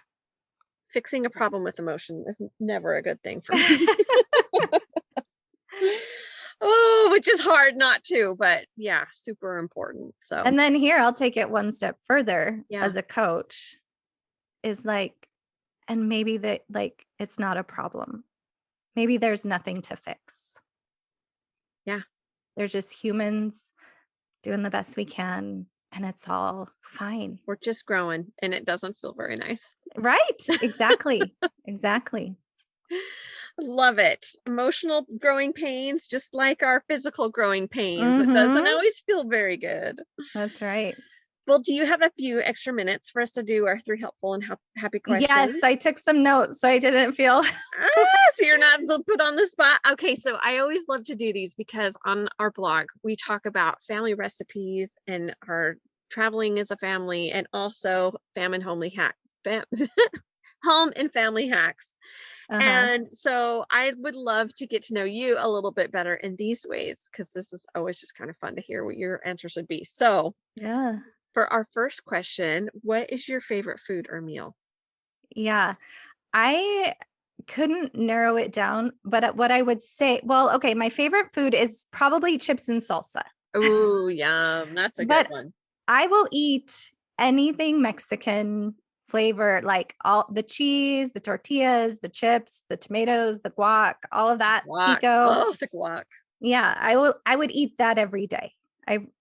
Fixing a problem with emotion is never a good thing for me. Oh, which is hard not to, but yeah, super important. So, and then here I'll take it one step further as a coach is like, and maybe that like, it's not a problem. Maybe there's nothing to fix. Yeah. They're just humans doing the best we can and it's all fine. We're just growing and it doesn't feel very nice. Right. Exactly. Exactly. Love it. Emotional growing pains, just like our physical growing pains. It doesn't always feel very good. That's right. Well, do you have a few extra minutes for us to do our 3 helpful and happy questions? Yes, I took some notes, so I didn't feel. So you're not put on the spot. Okay, so I always love to do these because on our blog, we talk about family recipes and our traveling as a family and also home and family hacks. And so I would love to get to know you a little bit better in these ways, because this is always just kind of fun to hear what your answers would be. So for our first question, what is your favorite food or meal? Yeah, I couldn't narrow it down, but what I would say, my favorite food is probably chips and salsa. Oh, yum. That's a good one. I will eat anything Mexican flavor, like all the cheese, the tortillas, the chips, the tomatoes, the guac, all of that. Pico. Oh, the guac. Yeah, I would eat that every day.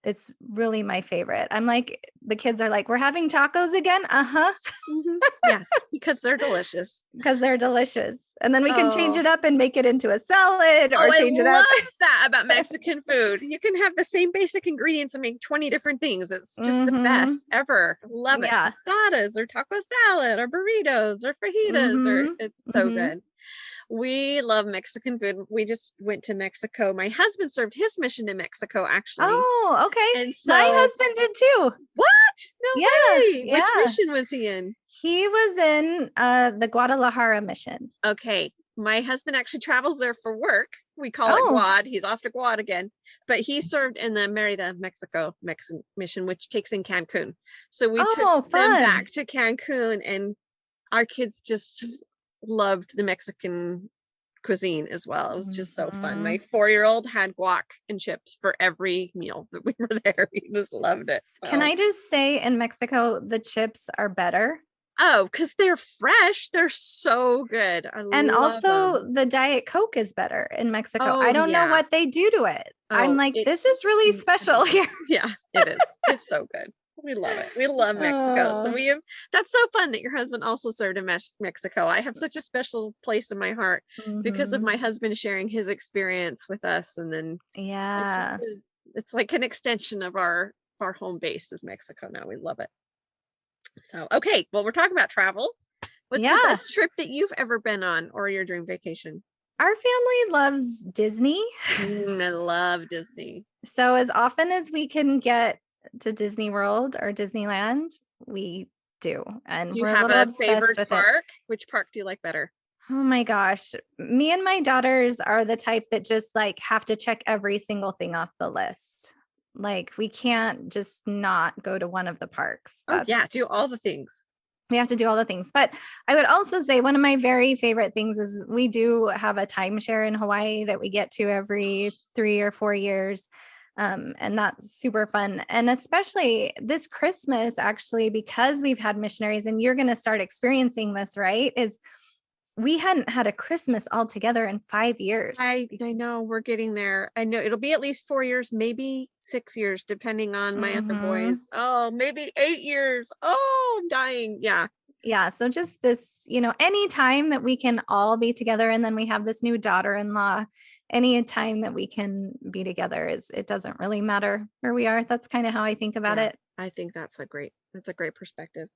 It's really my favorite. I'm like, the kids are like, we're having tacos again. Yes, because they're delicious. And then we can change it up and make it into a salad or change it up. I love that about Mexican food. You can have the same basic ingredients and make 20 different things. It's just the best ever. Love it. Tostadas or taco salad or burritos or fajitas or it's so good. We love Mexican food. We just went to Mexico. My husband served his mission in Mexico, actually. Oh, okay. And so, my husband did too. What? No way. Which mission was he in? He was in the Guadalajara mission. Okay. My husband actually travels there for work. We call it Oh, Guad. He's off to Guad again. But he served in the Merida, Mexico mission, which takes in Cancun. So we took oh, them fun. back to Cancun, and our kids just loved the Mexican cuisine as well. It was just so fun. Mhm. My 4-year-old had guac and chips for every meal that we were there. He just loved it. Can So, I just say in Mexico, the chips are better? oh, because they're fresh. They're so good. I And love them. also the Diet Coke is better in Mexico. I Oh, don't know yeah. what they do to it. I'm Oh, like, this is it's really special incredible. here. Yeah, it is. It's so good. We love it. We love Mexico. So Oh, we have, that's so fun that your husband also served in Mexico. I have such a special place in my heart because of mhm. my husband sharing his experience with us. And then it's just, Yeah. it's like an extension of our home base is Mexico now. We love it. So, okay. Well, we're talking about travel. What's the Yeah. best trip that you've ever been on or your dream vacation? Our family loves Disney. I love Disney. So as often as we can get to Disney World or Disneyland, we do. And Do you we're a have little a obsessed favorite with it. park? Which park do you like better? Oh my gosh. Me and my daughters are the type that just like have to check every single thing off the list. Like we can't just not go to one of the parks. Oh yeah, That's do all the things. we have to do all the things. But I would also say one of my very favorite things is we do have a timeshare in Hawaii that we get to every 3 or 4 years. And that's super fun. And especially this Christmas, actually, because we've had missionaries and you're going to start experiencing this, right? Is we hadn't had a Christmas all together in 5 years. I know we're getting there. I know it'll be at least 4 years, maybe 6 years, depending on my other Mhm. boys. Oh, maybe 8 years. Oh, I'm dying. Yeah. Yeah. So just this, any time that we can all be together, and then we have this new daughter-in-law, any time that we can be together it doesn't really matter where we are. That's kind of how I think about Yeah. it. I think that's a great perspective.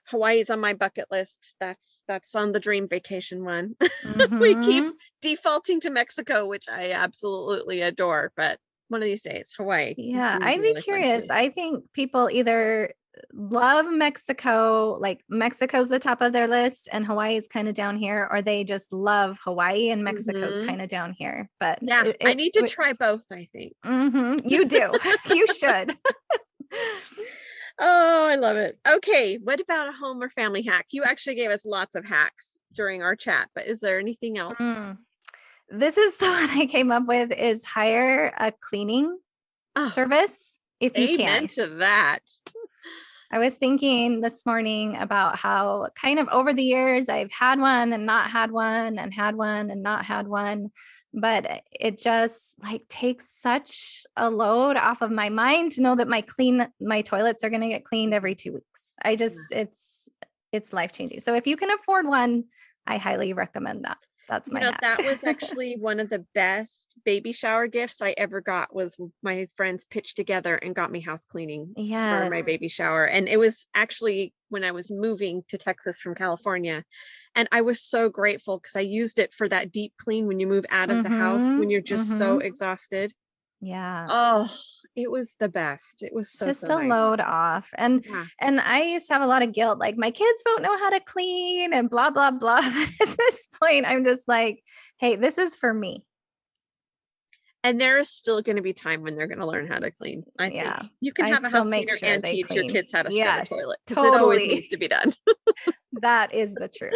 Hawaii's on my bucket list. That's on the dream vacation one. We keep Hmm. defaulting to Mexico, which I absolutely adore, but one of these days, Hawaii Yeah, would I'd be be really fun curious. too. I think people either love Mexico, like Mexico's the top of their list and Hawaii's kind of down here, or they just love Hawaii and Mexico's Hmm. kind of down here. But Yeah, I need to try both, I think. you do. You should. Oh, I love it. Okay, what about a home or family hack? You actually gave us lots of hacks during our chat, but is there anything else? Mm. This is the one I came up with is hire a cleaning Oh, service if you amen can. to that. I was thinking this morning about how kind of over the years I've had one and not had one and had one and not had one, but it just like takes such a load off of my mind to know that my toilets are going to get cleaned every 2 weeks. I just it's life-changing. So if you can afford one, I highly recommend that. That's my hack. That was actually one of the best baby shower gifts I ever got was my friends pitched together and got me house cleaning for my Yes. baby shower. And it was actually when I was moving to Texas from California. And I was so grateful because I used it for that deep clean when you move out of the house, when Mhm. you're just so Mhm. exhausted. Yeah. Oh, it was the best. It was It's so, just so a load nice. off. And Yeah. and I used to have a lot of guilt, like my kids won't know how to clean and blah, blah, blah. But at this point, I'm just like, hey, this is for me. And there is still going to be time when they're going to learn how to clean. I think Yeah. you can I have a still house make cleaner sure and they teach your clean. kids how to scrub a Yes, toilet because it always needs totally. to be done. That is the truth.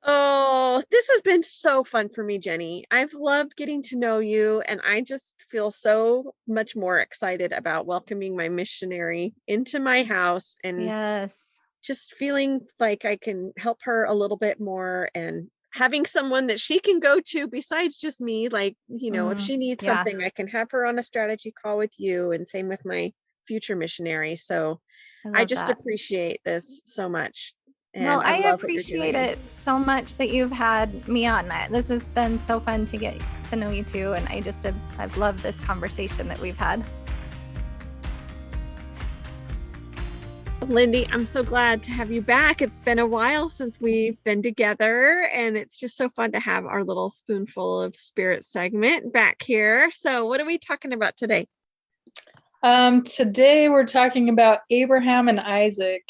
Oh, this has been so fun for me, Jennie. I've loved getting to know you, and I just feel so much more excited about welcoming my missionary into my house and Yes. just feeling like I can help her a little bit more and having someone that she can go to besides just me. Like, if she needs Yeah. something, I can have her on a strategy call with you, and same with my future missionary. So I I love just that. appreciate this so much. Well, And I I love what you're appreciate doing. it so much that you've had me on that. This has been so fun to get to know you too. And I've loved this conversation that we've had. Lindy, I'm so glad to have you back. It's been a while since we've been together, and it's just so fun to have our little spoonful of spirit segment back here. So, what are we talking about today? Today we're talking about Abraham and Isaac,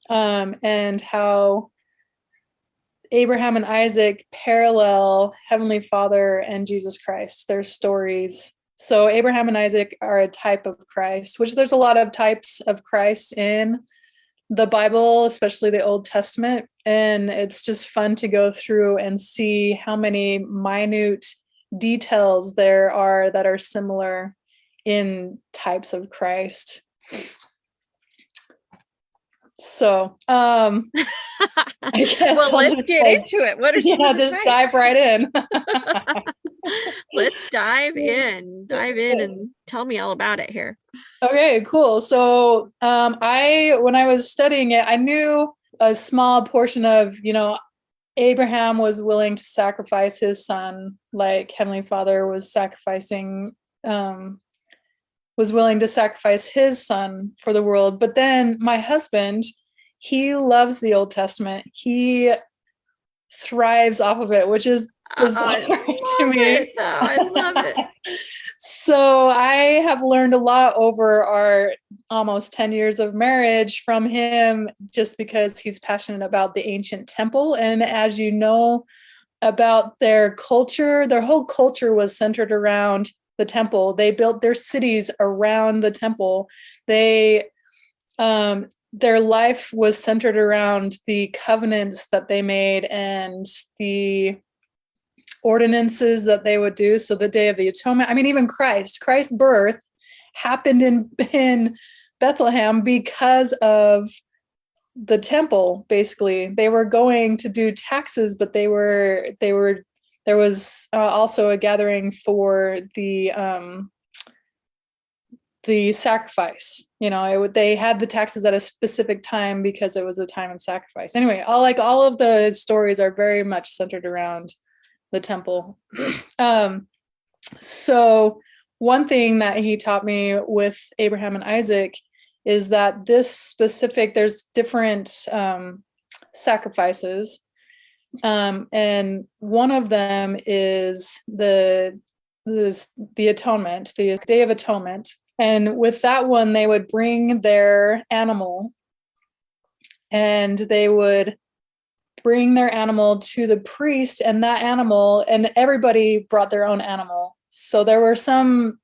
and how Abraham and Isaac parallel Heavenly Father and Jesus Christ, their stories. So Abraham and Isaac are a type of Christ, which there's a lot of types of Christ in the Bible, especially the Old Testament. And it's just fun to go through and see how many minute details there are that are similar in types of Christ. So, I guess well, let's get into it. What are some of the just types? dive right in. Let's dive in and tell me all about it here. Okay, cool. So, when I was studying it, I knew a small portion of, Abraham was willing to sacrifice his son, like Heavenly Father was willing to sacrifice his son for the world. But then my husband, he loves the Old Testament. He thrives off of it, which is bizarre to me. I love it. So I have learned a lot over our almost 10 years of marriage from him, just because he's passionate about the ancient temple. And as you know about their culture, their whole culture was centered around the temple. They built their cities around the temple. Their life was centered around the covenants that they made and the ordinances that they would do. So the Day of the Atonement, even Christ's birth happened in Bethlehem because of the temple. Basically, they were going to do taxes, but there was also a gathering for the sacrifice. They had the taxes at a specific time because it was a time of sacrifice. Anyway, all of the stories are very much centered around the temple. So one thing that he taught me with Abraham and Isaac is that there's different sacrifices. And one of them is the atonement, the Day of Atonement. And with that one, they would bring their animal, and they would bring their animal to the priest, and everybody brought their own animal. So there were some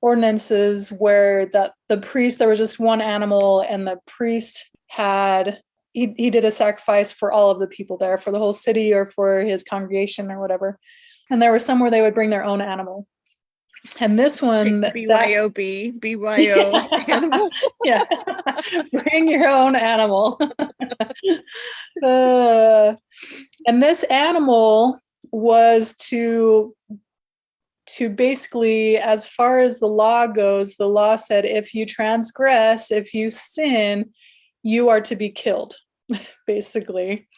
ordinances where the priest, there was just one animal, and the priest he did a sacrifice for all of the people there, for the whole city or for his congregation or whatever. And there were some where they would bring their own animal. And this one, BYO animal. Yeah. Bring your own animal. And this animal was to basically, as far as the law goes, the law said, if you transgress, if you sin, you are to be killed, basically.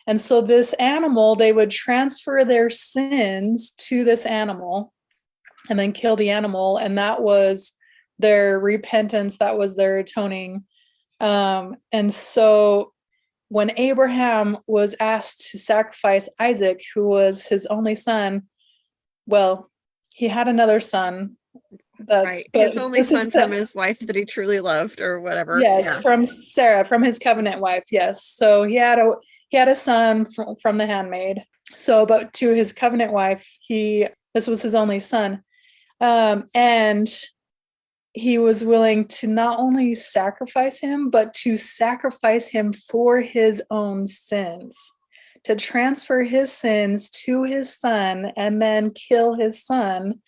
And so this animal, they would transfer their sins to this animal and then kill the animal. And that was their repentance. That was their atoning. And so when Abraham was asked to sacrifice Isaac, who was his only son, well, he had another son. Right. His only son from his wife that he truly loved, or whatever. Yes, from Sarah, from his covenant wife. Yes. So he had a son from the handmaid. So, but to his covenant wife, this was his only son. And he was willing to not only sacrifice him, but to sacrifice him for his own sins, to transfer his sins to his son and then kill his son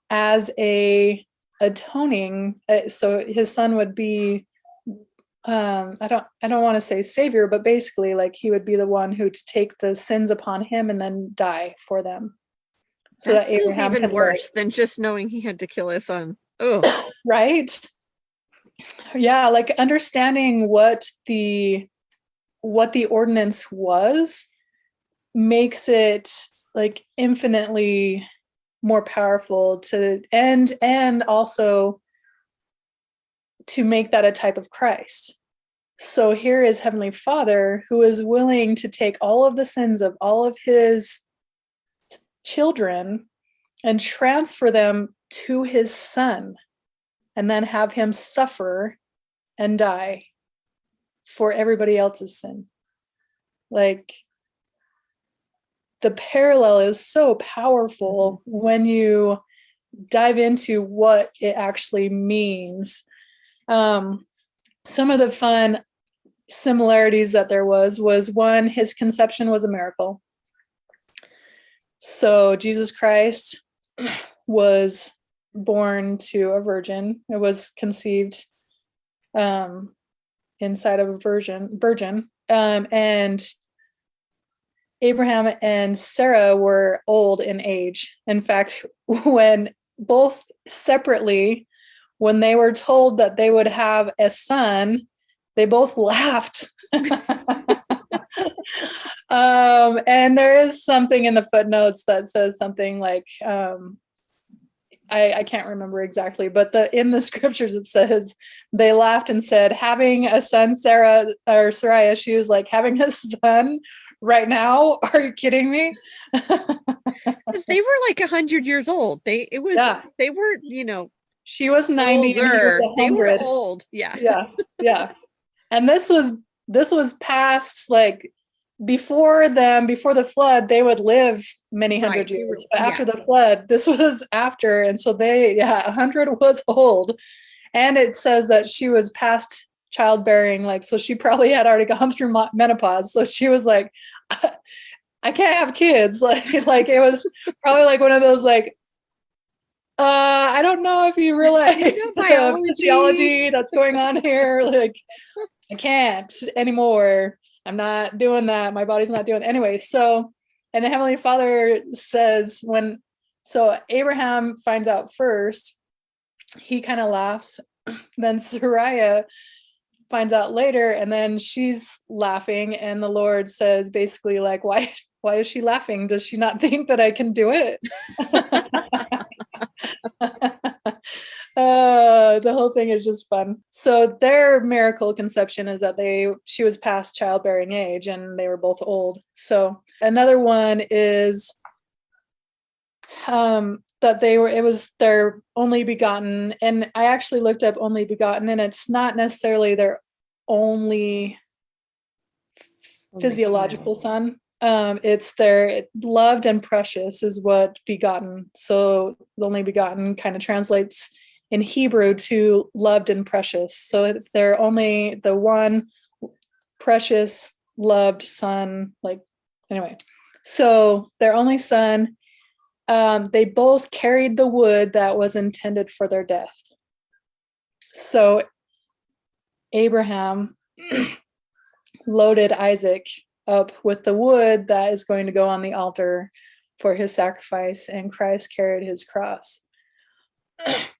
as a atoning. So his son would be, I don't want to say savior, but basically like he would be the one who to take the sins upon him and then die for them. So that feels Abraham even worse than just knowing he had to kill his son. Oh, right. Yeah, like understanding what the ordinance was makes it like infinitely more powerful to and also to make that a type of Christ. So here is Heavenly Father who is willing to take all of the sins of all of his children and transfer them to his son and then have him suffer and die for everybody else's sin. Like, the parallel is so powerful when you dive into what it actually means. Some of the fun similarities that there was one, his conception was a miracle. So Jesus Christ was born to a virgin. It was conceived inside of a virgin. And Abraham and Sarah were old in age. In fact, when both separately, when they were told that they would have a son, they both laughed. And there is something in the footnotes that says something like, I can't remember exactly, but in the scriptures it says they laughed and said, having a son, Sarai, she was like, having a son right now? Are you kidding me? Because they were like 100 years old. They were, she was 90 and he was 100. They were old. Yeah. And this was past, like, before the flood, they would live many hundred years. But after the flood, this was after. And so 100 was old. And it says that she was past childbearing, like, so she probably had already gone through menopause. So she was like, I can't have kids. Like it was probably like one of those, like, I don't know if you realize the theology that's going on here. Like, I can't anymore. I'm not doing that. My body's not doing it. Anyway. So, and the Heavenly Father says so Abraham finds out first, he kind of laughs. Then Sarai finds out later, and then she's laughing. And the Lord says basically, like, why is she laughing? Does she not think that I can do it? The whole thing is just fun. So their miracle conception is that she was past childbearing age and they were both old. So another one is that it was their only begotten. And I actually looked up only begotten, and it's not necessarily their only physiological son. It's their loved and precious is what begotten. So the only begotten kind of translates in Hebrew to loved and precious. So they're only the one precious, loved son. Like, anyway, so their only son, they both carried the wood that was intended for their death. So Abraham loaded Isaac up with the wood that is going to go on the altar for his sacrifice, and Christ carried his cross.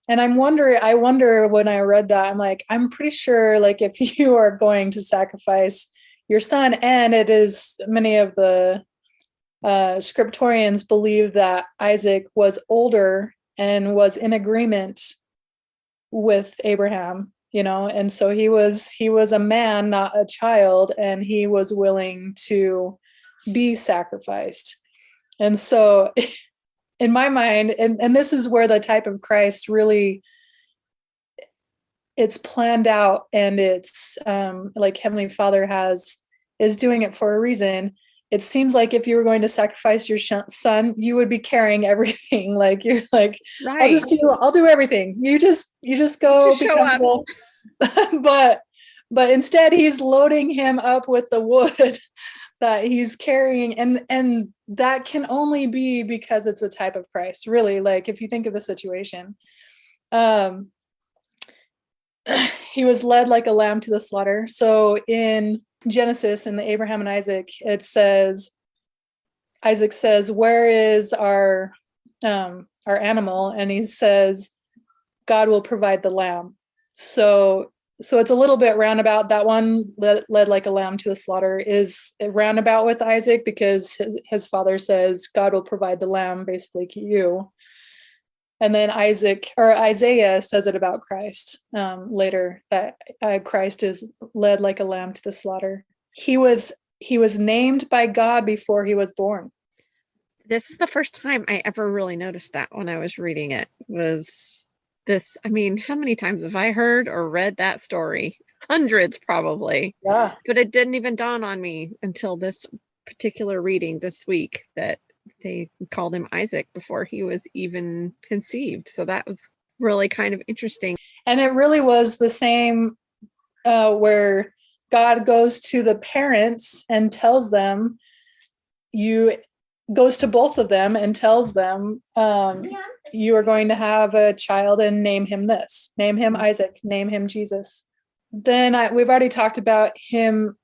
And I wonder when I read that, I'm like, I'm pretty sure, like, if you are going to sacrifice your son, and it is many of the scriptorians believe that Isaac was older and was in agreement with Abraham, and so he was a man, not a child, and he was willing to be sacrificed. And so in my mind, and this is where the type of Christ really, it's planned out, and it's like Heavenly Father is doing it for a reason. It seems like if you were going to sacrifice your son, you would be carrying everything. Like, you're like, right. I'll do everything. You just go show up. but instead he's loading him up with the wood that he's carrying. And that can only be because it's a type of Christ, really. Like, if you think of the situation, he was led like a lamb to the slaughter. So in Genesis, in the Abraham and Isaac, it says, Isaac says, where is our animal? And he says, God will provide the lamb. So it's a little bit roundabout. That one, led like a lamb to the slaughter, is roundabout with Isaac, because his father says, God will provide the lamb, basically you. And then Isaiah says it about Christ later, that Christ is led like a lamb to the slaughter. He was named by God before he was born. This is the first time I ever really noticed that when I was reading it. Was this? I mean, how many times have I heard or read that story? Hundreds, probably. Yeah. But it didn't even dawn on me until this particular reading this week that they called him Isaac before he was even conceived. So that was really kind of interesting. And it really was the same where God goes to the parents and tells them, goes to both of them and tells them, you are going to have a child and name him this, name him Isaac, name him Jesus. Then we've already talked about him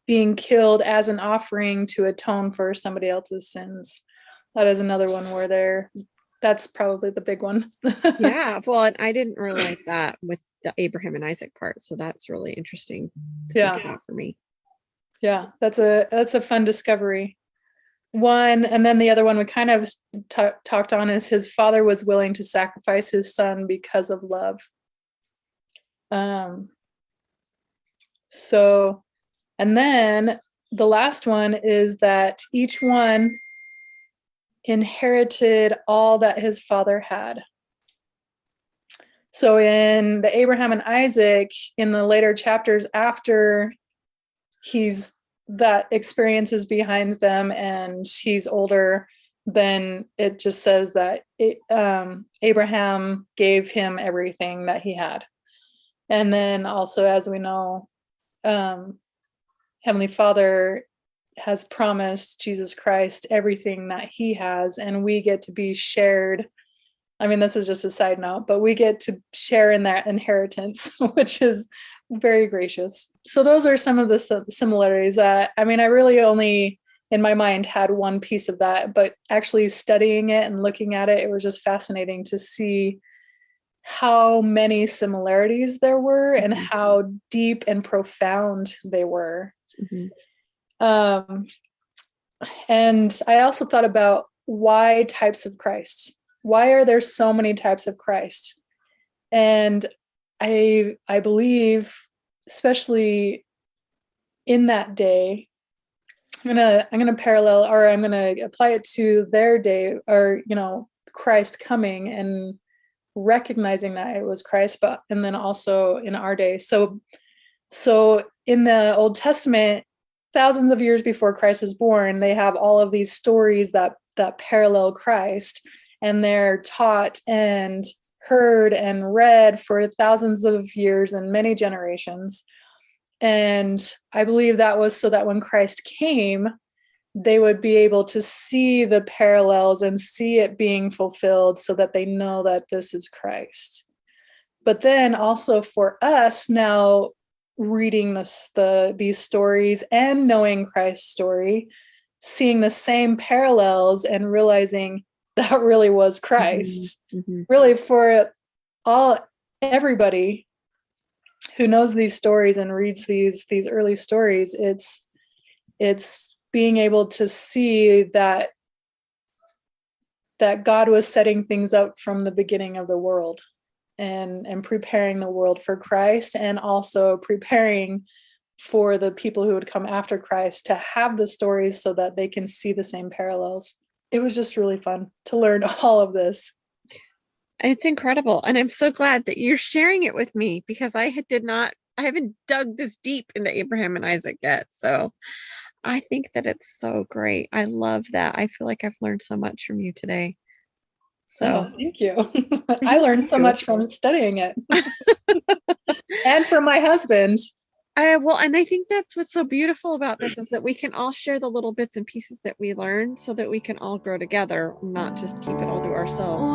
being killed as an offering to atone for somebody else's sins. That is another one where that's probably the big one. Yeah, well, and I didn't realize that with the Abraham and Isaac part, so that's really interesting to think about for me. Yeah, that's a fun discovery. One, and then the other one we kind of talked on is his father was willing to sacrifice his son because of love. So, and then the last one is that each one inherited all that his father had. So in the Abraham and Isaac, in the later chapters after that experience is behind them and he's older, then it just says that Abraham gave him everything that he had. And then also, as we know, Heavenly Father has promised Jesus Christ everything that he has, and we get to be shared. I mean, this is just a side note, but we get to share in that inheritance, which is very gracious. So those are some of the similarities that, I mean, I really only in my mind had one piece of that, but actually studying it and looking at it, it was just fascinating to see how many similarities there were and how deep and profound they were. And I also thought about why types of Christ. Why are there so many types of Christ? And I believe, especially in that day, I'm gonna parallel, or I'm gonna apply it to their day, or Christ coming and recognizing that it was Christ, but and then also in our day. So in the Old Testament, thousands of years before Christ is born, they have all of these stories that parallel Christ, and they're taught and heard and read for thousands of years and many generations. And I believe that was so that when Christ came, they would be able to see the parallels and see it being fulfilled so that they know that this is Christ. But then also for us now, reading these stories and knowing Christ's story, seeing the same parallels and realizing that really was Christ. Really, for everybody who knows these stories and reads these early stories, it's being able to see that God was setting things up from the beginning of the world and preparing the world for Christ, and also preparing for the people who would come after Christ to have the stories so that they can see the same parallels. It was just really fun to learn all of this. It's incredible. And I'm so glad that you're sharing it with me, because I haven't dug this deep into Abraham and Isaac yet. So I think that it's so great. I love that. I feel like I've learned so much from you today. So thank you. I learned so much from studying it. And from my husband. And I think that's what's so beautiful about this, is that we can all share the little bits and pieces that we learn so that we can all grow together, not just keep it all to ourselves.